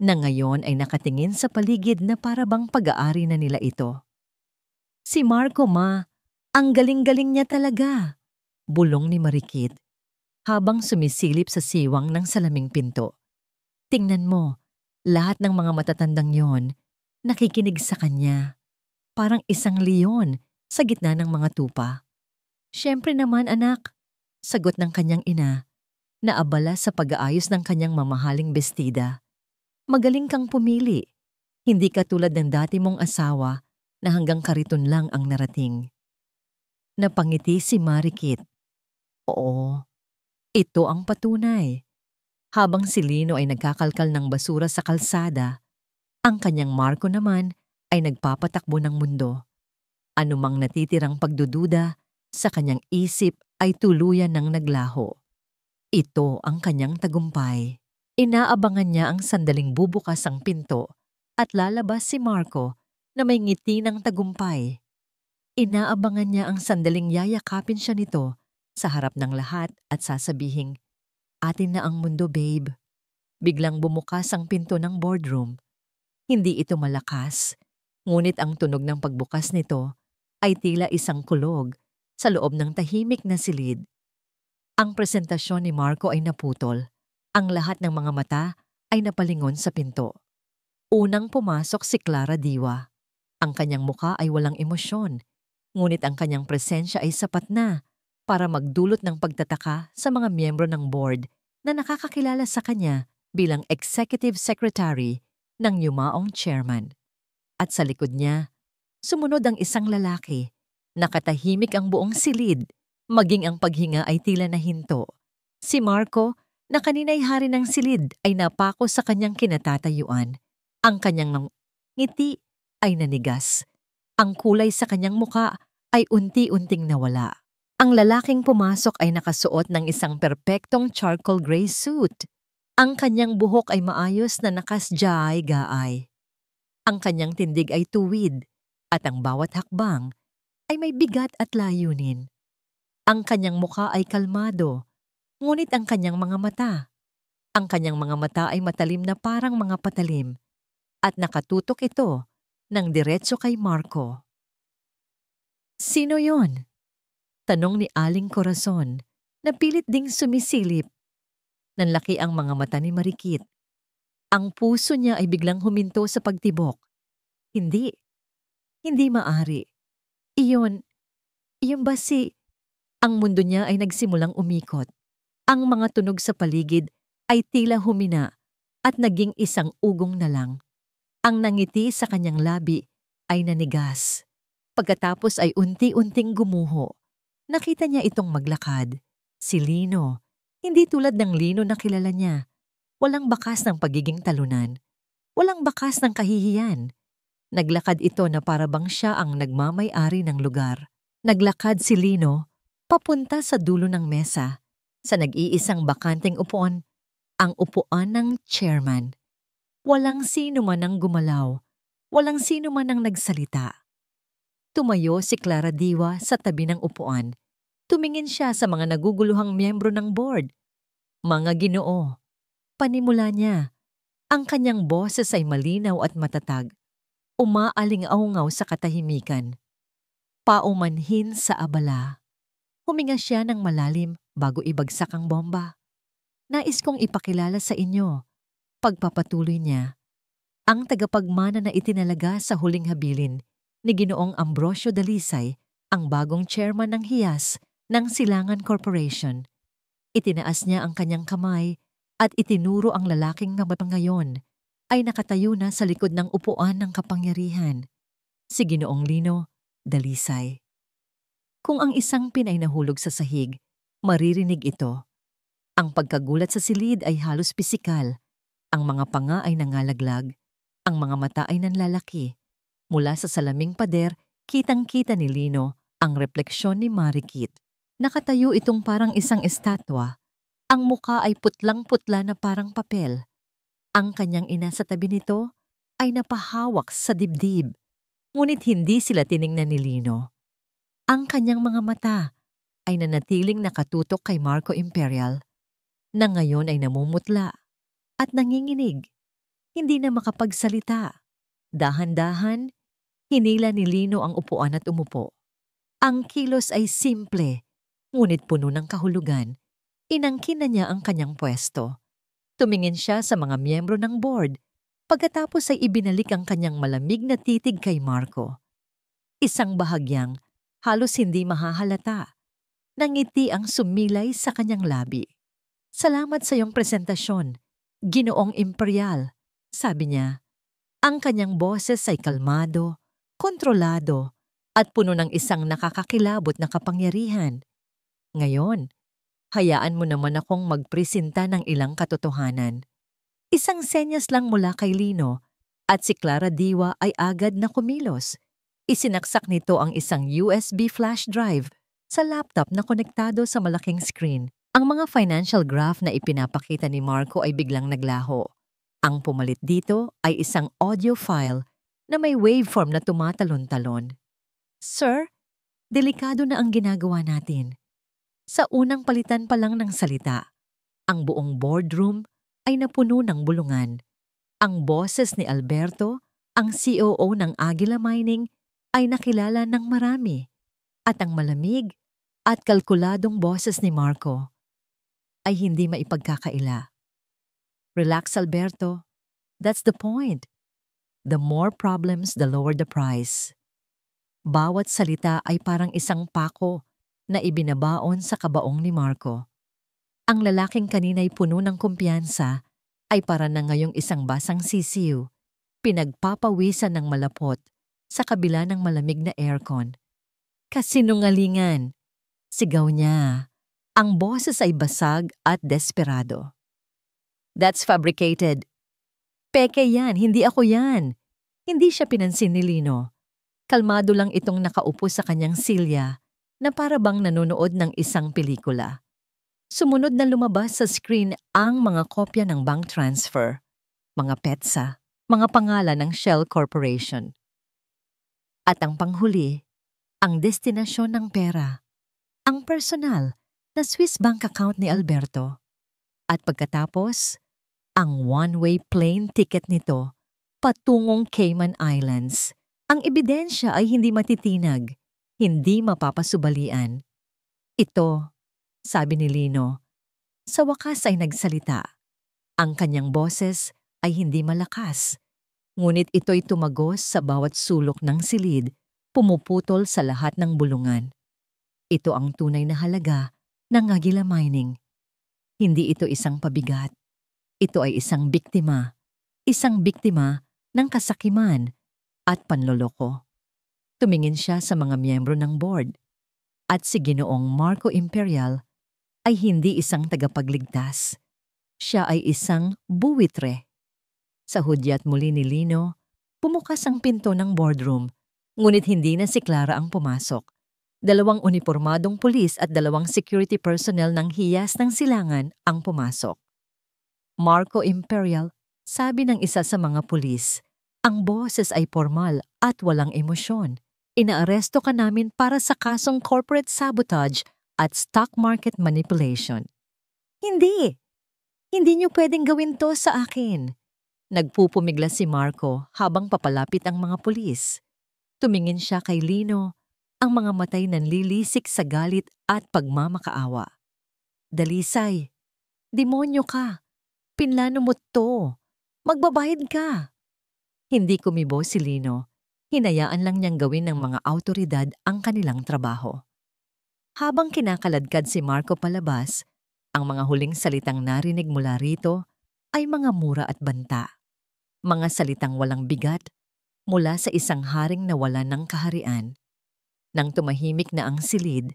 na ngayon ay nakatingin sa paligid na para bang pag-aari na nila ito. Si Marco, ma, ang galing-galing niya talaga, bulong ni Marikit habang sumisilip sa siwang ng salaming pinto. Tingnan mo, lahat ng mga matatandang yon nakikinig sa kanya. Parang isang leon sa gitna ng mga tupa. Siyempre naman, anak, sagot ng kanyang ina, na abala sa pag-aayos ng kanyang mamahaling bestida. Magaling kang pumili, hindi katulad ng dati mong asawa na hanggang kariton lang ang narating. Napangiti si Marikit. Oo, ito ang patunay. Habang si Lino ay nagkakalkal ng basura sa kalsada, ang kanyang Marco naman ay nagpapatakbo ng mundo. Anumang natitirang pagdududa sa kanyang isip ay tuluyan ng naglaho. Ito ang kanyang tagumpay. Inaabangan niya ang sandaling bubukas ang pinto at lalabas si Marco na may ngiti ng tagumpay. Inaabangan niya ang sandaling yayakapin siya nito sa harap ng lahat at sasabihing, "Atin na ang mundo, babe." Biglang bumukas ang pinto ng boardroom. Hindi ito malakas, ngunit ang tunog ng pagbukas nito ay tila isang kulog sa loob ng tahimik na silid. Ang presentasyon ni Marco ay naputol. Ang lahat ng mga mata ay napalingon sa pinto. Unang pumasok si Clara Diwa. Ang kanyang muka ay walang emosyon, ngunit ang kanyang presensya ay sapat na para magdulot ng pagtataka sa mga miyembro ng board na nakakakilala sa kanya bilang executive secretary ng yumaong chairman. At sa likod niya, sumunod ang isang lalaki. Nakatahimik ang buong silid, maging ang paghinga ay tila nahinto. Si Marco, na kanina'y hari ng silid, ay napako sa kanyang kinatatayuan. Ang kanyang ngiti ay nanigas. Ang kulay sa kanyang muka ay unti-unting nawala. Ang lalaking pumasok ay nakasuot ng isang perpektong charcoal gray suit. Ang kanyang buhok ay maayos na nakasjay-gaay. Ang kanyang tindig ay tuwid at ang bawat hakbang ay may bigat at layunin. Ang kanyang muka ay kalmado, ngunit ang kanyang mga mata ay matalim na parang mga patalim at nakatutok ito ng diretso kay Marco. "Sino yon?" tanong ni Aling Corazon na pilit ding sumisilip. Nanlaki ang mga mata ni Marikit. Ang puso niya ay biglang huminto sa pagtibok. Hindi maaari. Iyon ba si... Ang mundo niya ay nagsimulang umikot. Ang mga tunog sa paligid ay tila humina at naging isang ugong na lang. Ang nangiti sa kanyang labi ay nanigas. Pagkatapos ay unti-unting gumuho. Nakita niya itong maglakad. Si Lino. Hindi tulad ng Lino na kilala niya. Walang bakas ng pagiging talunan. Walang bakas ng kahihiyan. Naglakad ito na para bang siya ang nagmamay-ari ng lugar. Naglakad si Lino papunta sa dulo ng mesa, sa nag-iisang bakanteng upuan, ang upuan ng chairman. Walang sino man ang gumalaw. Walang sino man ang nagsalita. Tumayo si Clara Diwa sa tabi ng upuan. Tumingin siya sa mga naguguluhang miyembro ng board. "Mga Ginoo," panimula niya. Ang kanyang boses ay malinaw at matatag. Umaaling-aungaw sa katahimikan. Paumanhin sa abala. Huminga siya ng malalim bago ibagsak ang bomba. "Nais kong ipakilala sa inyo," pagpapatuloy niya, "ang tagapagmana na itinalaga sa huling habilin ni Ginoong Ambrosio Dalisay, ang bagong chairman ng hiyas ng Silangan Corporation." Itinaas niya ang kanyang kamay at itinuro ang lalaking na ngayon ay nakatayo na sa likod ng upuan ng kapangyarihan, si Ginoong Lino Dalisay. Kung ang isang pin ay nahulog sa sahig, maririnig ito. Ang pagkagulat sa silid ay halos pisikal. Ang mga panga ay nangalaglag. Ang mga mata ay nanlalaki. Mula sa salaming pader, kitang-kita ni Lino ang refleksyon ni Marikit. Nakatayo itong parang isang estatwa. Ang muka ay putlang-putla na parang papel. Ang kanyang ina sa tabi nito ay napahawak sa dibdib. Ngunit hindi sila tiningnan ni Lino. Ang kanyang mga mata ay nanatiling nakatutok kay Marco Imperial, na ngayon ay namumutla at nanginginig, hindi na makapagsalita. Dahan-dahan, hinila ni Lino ang upuan at umupo. Ang kilos ay simple, ngunit puno ng kahulugan. Inangkin na niya ang kanyang pwesto. Tumingin siya sa mga miyembro ng board, pagkatapos ay ibinalik ang kanyang malamig na titig kay Marco. Isang bahagyang halos hindi mahahalata. Nangiti ang sumilay sa kanyang labi. "Salamat sa iyong presentasyon, Ginoong Imperial," sabi niya. Ang kanyang boses ay kalmado, kontrolado, at puno ng isang nakakakilabot na kapangyarihan. "Ngayon, hayaan mo naman akong magpresenta ng ilang katotohanan." Isang senyas lang mula kay Lino at si Clara Diwa ay agad na kumilos. Isinaksak nito ang isang USB flash drive sa laptop na konektado sa malaking screen. Ang mga financial graph na ipinapakita ni Marco ay biglang naglaho. Ang pumalit dito ay isang audio file na may waveform na tumatalon-talon. "Sir, delikado na ang ginagawa natin." Sa unang palitan pa lang ng salita, ang buong boardroom ay napuno ng bulungan. Ang boses ni Alberto, ang COO ng Aguila Mining, ay nakilala ng marami, at ang malamig at kalkuladong boses ni Marco ay hindi maipagkakaila. "Relax, Alberto. That's the point. The more problems, the lower the price." Bawat salita ay parang isang pako na ibinabaon sa kabaong ni Marco. Ang lalaking kanina'y puno ng kumpiyansa ay para na ngayong isang basang sisiw. pinagpapawisan ng malapot sa kabila ng malamig na aircon. Kasinungalingan, sigaw niya. Ang boses ay basag at desperado. That's fabricated. Peke yan, hindi ako yan. Hindi siya pinansin ni Lino. Kalmado lang itong nakaupo sa kanyang silya na para bang nanonood ng isang pelikula. Sumunod na lumabas sa screen ang mga kopya ng bank transfer, mga petsa, mga pangalan ng Shell Corporation. At ang panghuli, ang destinasyon ng pera, ang personal na Swiss bank account ni Alberto. At pagkatapos, ang one-way plane ticket nito patungong Cayman Islands. Ang ebidensya ay hindi matitinag, hindi mapapasubalian. Ito, sabi ni Lino, sa wakas ay nagsalita. Ang kanyang boses ay hindi malakas, ngunit ito'y tumagos sa bawat sulok ng silid, pumuputol sa lahat ng bulungan. Ito ang tunay na halaga ng Aguila Mining. Hindi ito isang pabigat. Ito ay isang biktima ng kasakiman at panloloko. Tumingin siya sa mga miyembro ng board at si Ginoong Marco Imperial ay hindi isang tagapagligtas. Siya ay isang buwitre. Sa hudyat muli ni Lino, pumukas ang pinto ng boardroom, ngunit hindi na si Clara ang pumasok. 2 unipormadong pulis at 2 security personnel ng hiyas ng silangan ang pumasok. Marco Imperial, sabi ng isa sa mga pulis, ang boses ay formal at walang emosyon. Inaaresto ka namin para sa kasong corporate sabotage at stock market manipulation. Hindi! Hindi niyo pwedeng gawin to sa akin. Nagpupumigla si Marco habang papalapit ang mga pulis. Tumingin siya kay Lino, ang mga matay nanlilisik sa galit at pagmamakaawa. Dalisay, demonyo ka. Pinlano mo to. Magbabayad ka. Hindi kumibo si Lino. Hinayaan lang niyang gawin ng mga awtoridad ang kanilang trabaho. Habang kinakaladkad si Marco palabas, ang mga huling salitang narinig mula rito ay mga mura at banta. Mga salitang walang bigat mula sa isang haring na wala ng kaharian. Nang tumahimik na ang silid,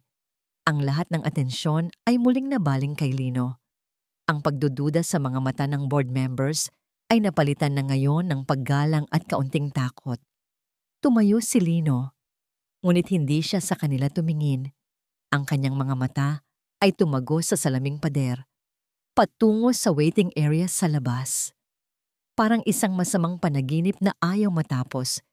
ang lahat ng atensyon ay muling nabaling kay Lino. Ang pagdududa sa mga mata ng board members ay napalitan na ngayon ng paggalang at kaunting takot. Tumayo si Lino, ngunit hindi siya sa kanila tumingin. Ang kanyang mga mata ay tumago sa salaming pader, patungo sa waiting area sa labas. Parang isang masamang panaginip na ayaw matapos,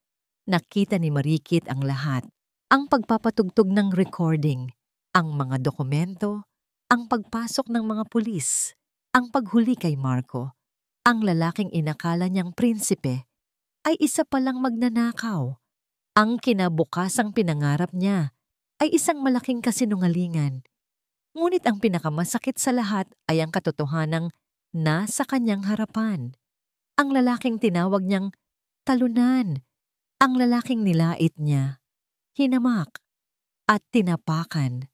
nakita ni Marikit ang lahat. Ang pagpapatugtog ng recording, ang mga dokumento, ang pagpasok ng mga pulis, ang paghuli kay Marco, ang lalaking inakala niyang prinsipe, ay isa palang magnanakaw. Ang kinabukasang pinangarap niya ay isang malaking kasinungalingan. Ngunit ang pinakamasakit sa lahat ay ang katotohanang nasa kanyang harapan. Ang lalaking tinawag niyang talunan, ang lalaking nilait niya, hinamak, at tinapakan,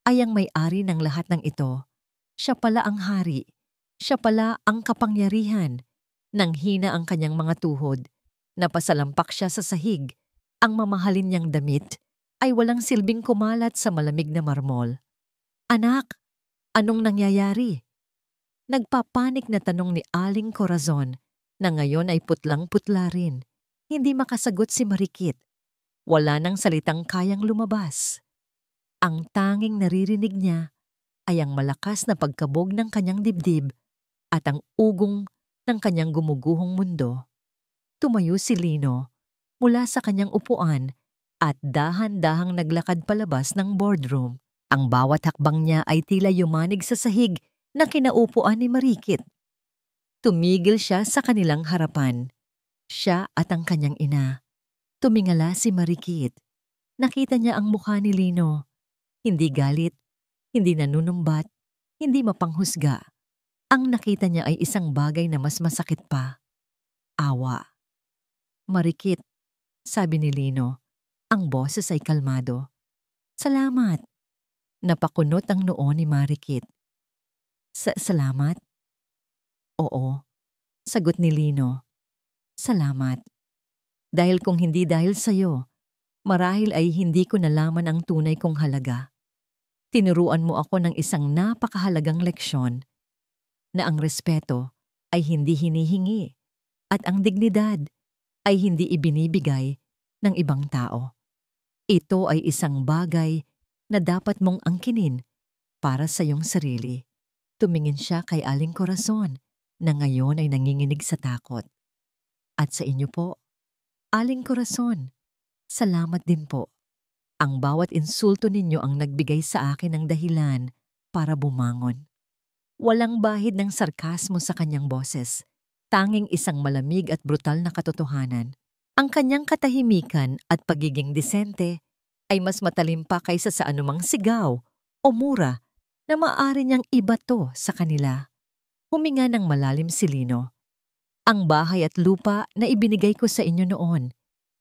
ay ang may-ari ng lahat ng ito. Siya pala ang hari, siya pala ang kapangyarihan. Nang hina ang kanyang mga tuhod, napasalampak siya sa sahig. Ang mamahalin niyang damit ay walang silbing kumalat sa malamig na marmol. Anak, anong nangyayari? Nagpapanik na tanong ni Aling Corazon na ngayon ay putlang-putla rin. Hindi makasagot si Marikit. Wala nang salitang kayang lumabas. Ang tanging naririnig niya ay ang malakas na pagkabog ng kanyang dibdib at ang ugong ng kanyang gumuguhong mundo. Tumayo si Lino mula sa kanyang upuan at dahan-dahang naglakad palabas ng boardroom. Ang bawat hakbang niya ay tila yumanig sa sahig na kinaupuan ni Marikit. Tumigil siya sa kanilang harapan. Siya at ang kanyang ina. Tumingala si Marikit. Nakita niya ang mukha ni Lino. Hindi galit, hindi nanunumbat, hindi mapanghusga. Ang nakita niya ay isang bagay na mas masakit pa. Awa. Marikit, sabi ni Lino. Ang boses ay kalmado. Salamat. Napakunot ang noo ni Marikit. Salamat? Oo, sagot ni Lino. Salamat. Dahil kung hindi dahil sa'yo, marahil ay hindi ko nalaman ang tunay kong halaga. Tinuruan mo ako ng isang napakahalagang leksyon na ang respeto ay hindi hinihingi at ang dignidad ay hindi ibinibigay ng ibang tao. Ito ay isang bagay na dapat mong angkinin para sa iyong sarili. Tumingin siya kay Aling Corazon na ngayon ay nanginginig sa takot. At sa inyo po, Aling Corazon, salamat din po. Ang bawat insulto ninyo ang nagbigay sa akin ng dahilan para bumangon. Walang bahid ng sarkasmo sa kanyang boses. Tanging isang malamig at brutal na katotohanan. Ang kanyang katahimikan at pagiging disente ay mas matalim pa kaysa sa anumang sigaw o mura na maaari niyang ibato sa kanila. Huminga ng malalim si Lino. Ang bahay at lupa na ibinigay ko sa inyo noon,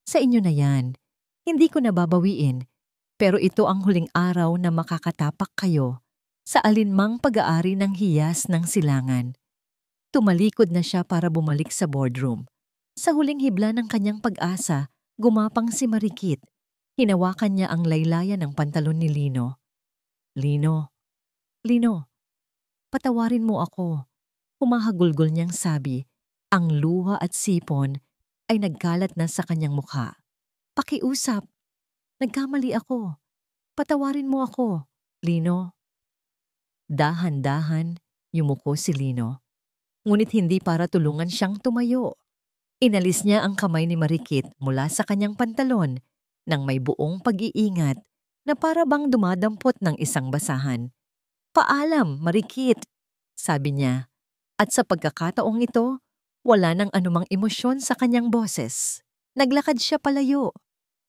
sa inyo na yan. Hindi ko nababawiin, pero ito ang huling araw na makakatapak kayo sa alinmang pag-aari ng hiyas ng silangan. Tumalikod na siya para bumalik sa boardroom. Sa huling hibla ng kanyang pag-asa, gumapang si Marikit. Hinawakan niya ang laylayan ng pantalon ni Lino. Lino, patawarin mo ako. Humahagulgol niyang sabi. Ang luha at sipon ay nagkalat na sa kanyang mukha. Pakiusap. Nagkamali ako. Patawarin mo ako, Lino. Dahan-dahan, yumuko si Lino. Ngunit hindi para tulungan siyang tumayo. Inalis niya ang kamay ni Marikit mula sa kanyang pantalon nang may buong pag-iingat na para bang dumadampot ng isang basahan. Paalam, Marikit, sabi niya. At sa pagkakataong ito, wala nang anumang emosyon sa kanyang boses. Naglakad siya palayo.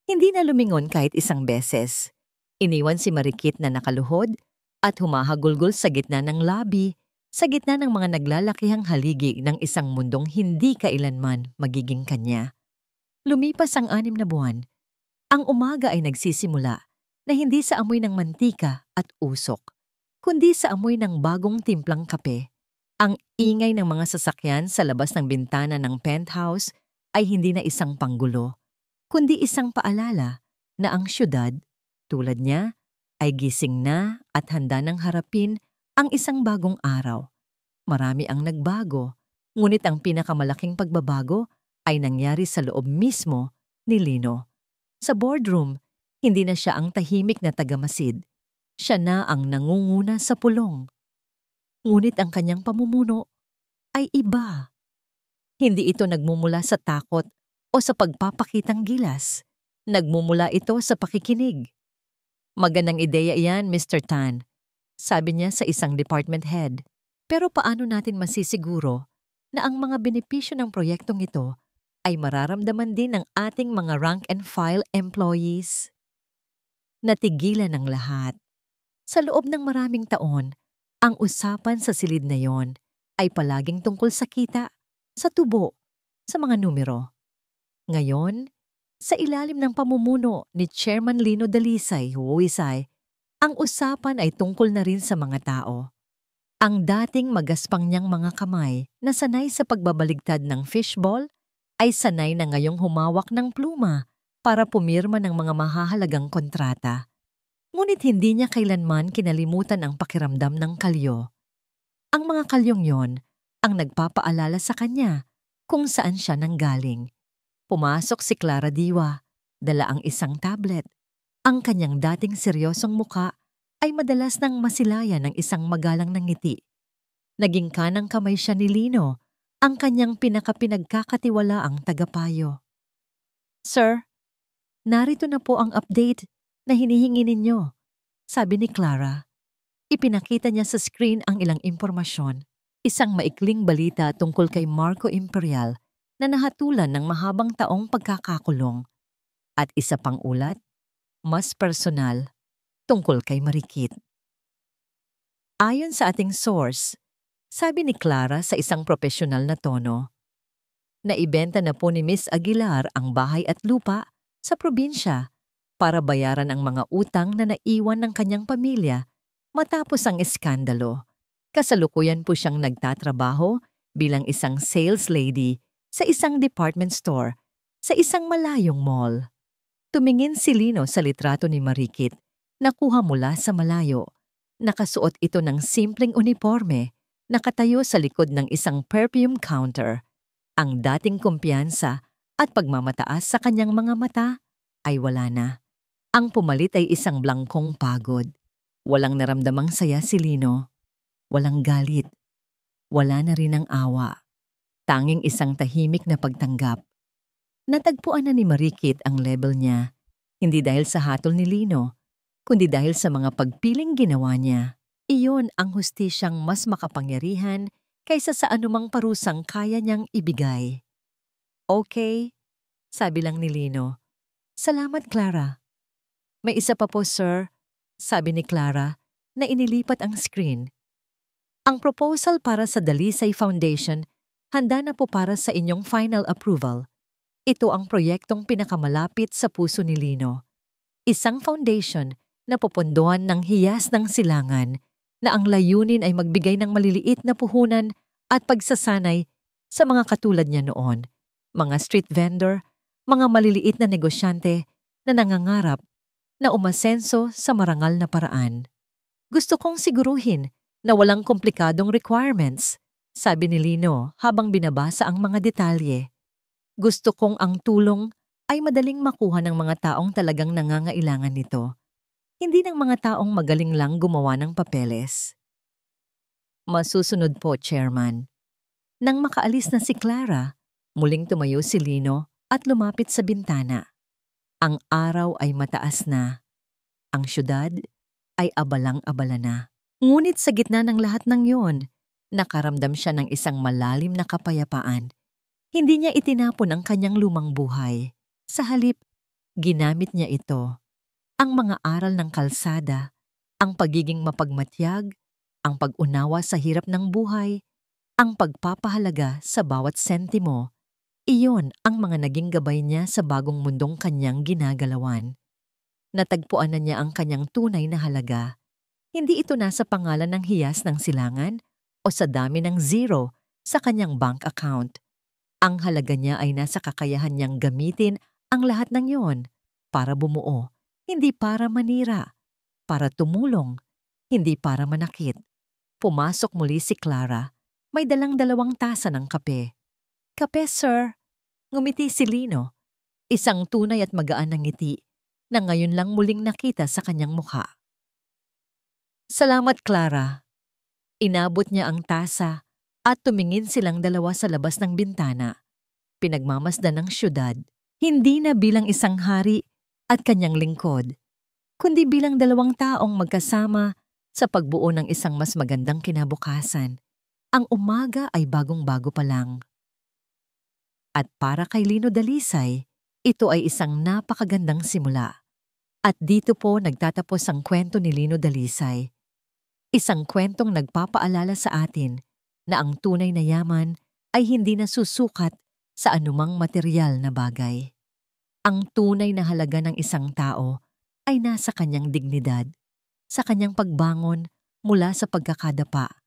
Hindi na lumingon kahit isang beses. Iniwan si Marikit na nakaluhod at humahagulgol sa gitna ng lobby, sa gitna ng mga naglalakihang haligi ng isang mundong hindi kailanman magiging kanya. Lumipas ang 6 na buwan. Ang umaga ay nagsisimula na hindi sa amoy ng mantika at usok, kundi sa amoy ng bagong timplang kape. Ang ingay ng mga sasakyan sa labas ng bintana ng penthouse ay hindi na isang panggulo, kundi isang paalala na ang syudad, tulad niya, ay gising na at handa ng harapin ang isang bagong araw. Marami ang nagbago, ngunit ang pinakamalaking pagbabago ay nangyari sa loob mismo ni Lino. Sa boardroom, hindi na siya ang tahimik na tagamasid. Siya na ang nangunguna sa pulong. Ngunit ang kanyang pamumuno ay iba. Hindi ito nagmumula sa takot o sa pagpapakitang gilas. Nagmumula ito sa pakikinig. Magandang ideya iyan, Mr. Tan, sabi niya sa isang department head. Pero paano natin masisiguro na ang mga benepisyo ng proyektong ito ay mararamdaman din ng ating mga rank and file employees? Natigilan ang lahat. Sa loob ng maraming taon, ang usapan sa silid na yon ay palaging tungkol sa kita, sa tubo, sa mga numero. Ngayon, sa ilalim ng pamumuno ni Chairman Lino Dalisay, Huwisay, ang usapan ay tungkol na rin sa mga tao. Ang dating magaspang niyang mga kamay na sanay sa pagbabaligtad ng fishball ay sanay na ngayong humawak ng pluma para pumirma ng mga mahahalagang kontrata. Ngunit hindi niya kailanman kinalimutan ang pakiramdam ng kalyo. Ang mga kalyong yon ang nagpapaalala sa kanya kung saan siya nanggaling. Pumasok si Clara Diwa, dala ang isang tablet. Ang kanyang dating seryosong muka ay madalas nang masilayan ng isang magalang na ngiti. Naging kanang kamay siya ni Lino, ang kanyang pinagkakatiwalaang tagapayo. Sir, narito na po ang update na hinihingi ninyo, sabi ni Clara. Ipinakita niya sa screen ang ilang impormasyon. Isang maikling balita tungkol kay Marco Imperial na nahatulan ng mahabang taong pagkakakulong. At isa pang ulat, mas personal, tungkol kay Marikit. Ayon sa ating source, sabi ni Clara sa isang profesional na tono, naibenta na po ni Miss Aguilar ang bahay at lupa sa probinsya para bayaran ang mga utang na naiwan ng kanyang pamilya matapos ang eskandalo. Kasalukuyan po siyang nagtatrabaho bilang isang sales lady sa isang department store, sa isang malayong mall. Tumingin si Lino sa litrato ni Marikit, nakuha mula sa malayo. Nakasuot ito ng simpleng uniforme, nakatayo sa likod ng isang perfume counter. Ang dating kumpiyansa at pagmamataas sa kanyang mga mata ay wala na. Ang pumalit ay isang blangkong pagod. Walang naramdamang saya si Lino. Walang galit. Wala na rin ang awa. Tanging isang tahimik na pagtanggap. Natagpuan na ni Marikit ang level niya, hindi dahil sa hatol ni Lino, kundi dahil sa mga pagpiling ginawa niya. Iyon ang hustisyang mas makapangyarihan kaysa sa anumang parusang kaya niyang ibigay. Okay, sabi lang ni Lino. Salamat, Clara. May isa pa po, sir, sabi ni Clara na inilipat ang screen. Ang proposal para sa Dalisay Foundation handa na po para sa inyong final approval. Ito ang proyektong pinakamalapit sa puso ni Lino. Isang foundation na pupunduhan ng hiyas ng silangan na ang layunin ay magbigay ng maliliit na puhunan at pagsasanay sa mga katulad niya noon, mga street vendor, mga maliliit na negosyante na nangangarap na umasenso sa marangal na paraan. Gusto kong siguruhin na walang komplikadong requirements, sabi ni Lino habang binabasa ang mga detalye. Gusto kong ang tulong ay madaling makuha ng mga taong talagang nangangailangan nito, hindi ng mga taong magaling lang gumawa ng papeles. Masusunod po, Chairman. Nang makaalis na si Clara, muling tumayo si Lino at lumapit sa bintana. Ang araw ay mataas na. Ang syudad ay abalang-abala na. Ngunit sa gitna ng lahat ng yon, nakaramdam siya ng isang malalim na kapayapaan. Hindi niya itinapon ang kanyang lumang buhay. Sa halip, ginamit niya ito. Ang mga aral ng kalsada, ang pagiging mapagmatyag, ang pag-unawa sa hirap ng buhay, ang pagpapahalaga sa bawat sentimo. Iyon ang mga naging gabay niya sa bagong mundong kanyang ginagalawan. Natagpuan na niya ang kanyang tunay na halaga. Hindi ito nasa pangalan ng hiyas ng silangan o sa dami ng zero sa kanyang bank account. Ang halaga niya ay nasa kakayahan niyang gamitin ang lahat ng yon para bumuo, hindi para manira, para tumulong, hindi para manakit. Pumasok muli si Clara, may dalang 2 tasa ng kape. Kape, sir. Ngumiti si Lino, isang tunay at magaan na ngiti na ngayon lang muling nakita sa kanyang mukha. Salamat, Clara. Inabot niya ang tasa at tumingin silang dalawa sa labas ng bintana. Pinagmamasdan ng syudad, hindi na bilang isang hari at kanyang lingkod, kundi bilang 2 taong magkasama sa pagbuo ng isang mas magandang kinabukasan. Ang umaga ay bagong-bago pa lang. At para kay Lino Dalisay, ito ay isang napakagandang simula. At dito po nagtatapos ang kwento ni Lino Dalisay. Isang kwentong nagpapaalala sa atin na ang tunay na yaman ay hindi nasusukat sa anumang material na bagay. Ang tunay na halaga ng isang tao ay nasa kanyang dignidad, sa kanyang pagbangon mula sa pagkakadapa,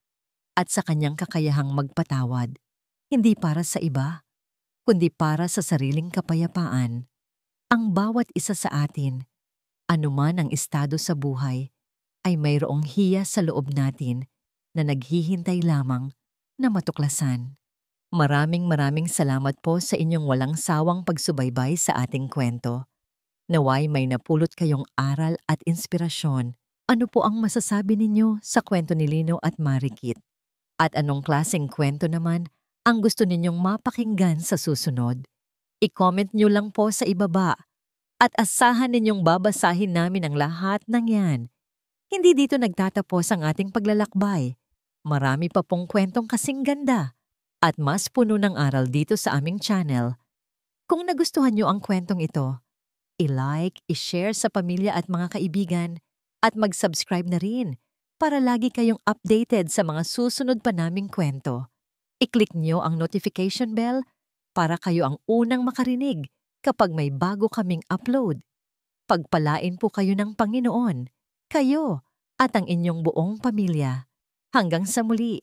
at sa kanyang kakayahang magpatawad, hindi para sa iba, kundi para sa sariling kapayapaan. Ang bawat isa sa atin, anuman ang estado sa buhay, ay mayroong hiya sa loob natin na naghihintay lamang na matuklasan. Maraming salamat po sa inyong walang sawang pagsubaybay sa ating kwento. Naway may napulot kayong aral at inspirasyon. Ano po ang masasabi ninyo sa kwento ni Lino at Marikit? At anong klaseng kwento naman ang gusto ninyong mapakinggan sa susunod? I-comment nyo lang po sa ibaba at asahan ninyong babasahin namin ang lahat ng yan. Hindi dito nagtatapos ang ating paglalakbay. Marami pa pong kwentong kasing ganda at mas puno ng aral dito sa aming channel. Kung nagustuhan nyo ang kwentong ito, i-like, i-share sa pamilya at mga kaibigan at mag-subscribe na rin para lagi kayong updated sa mga susunod pa naming kwento. I-click nyo ang notification bell para kayo ang unang makarinig kapag may bago kaming upload. Pagpalain po kayo ng Panginoon, kayo at ang inyong buong pamilya. Hanggang sa muli.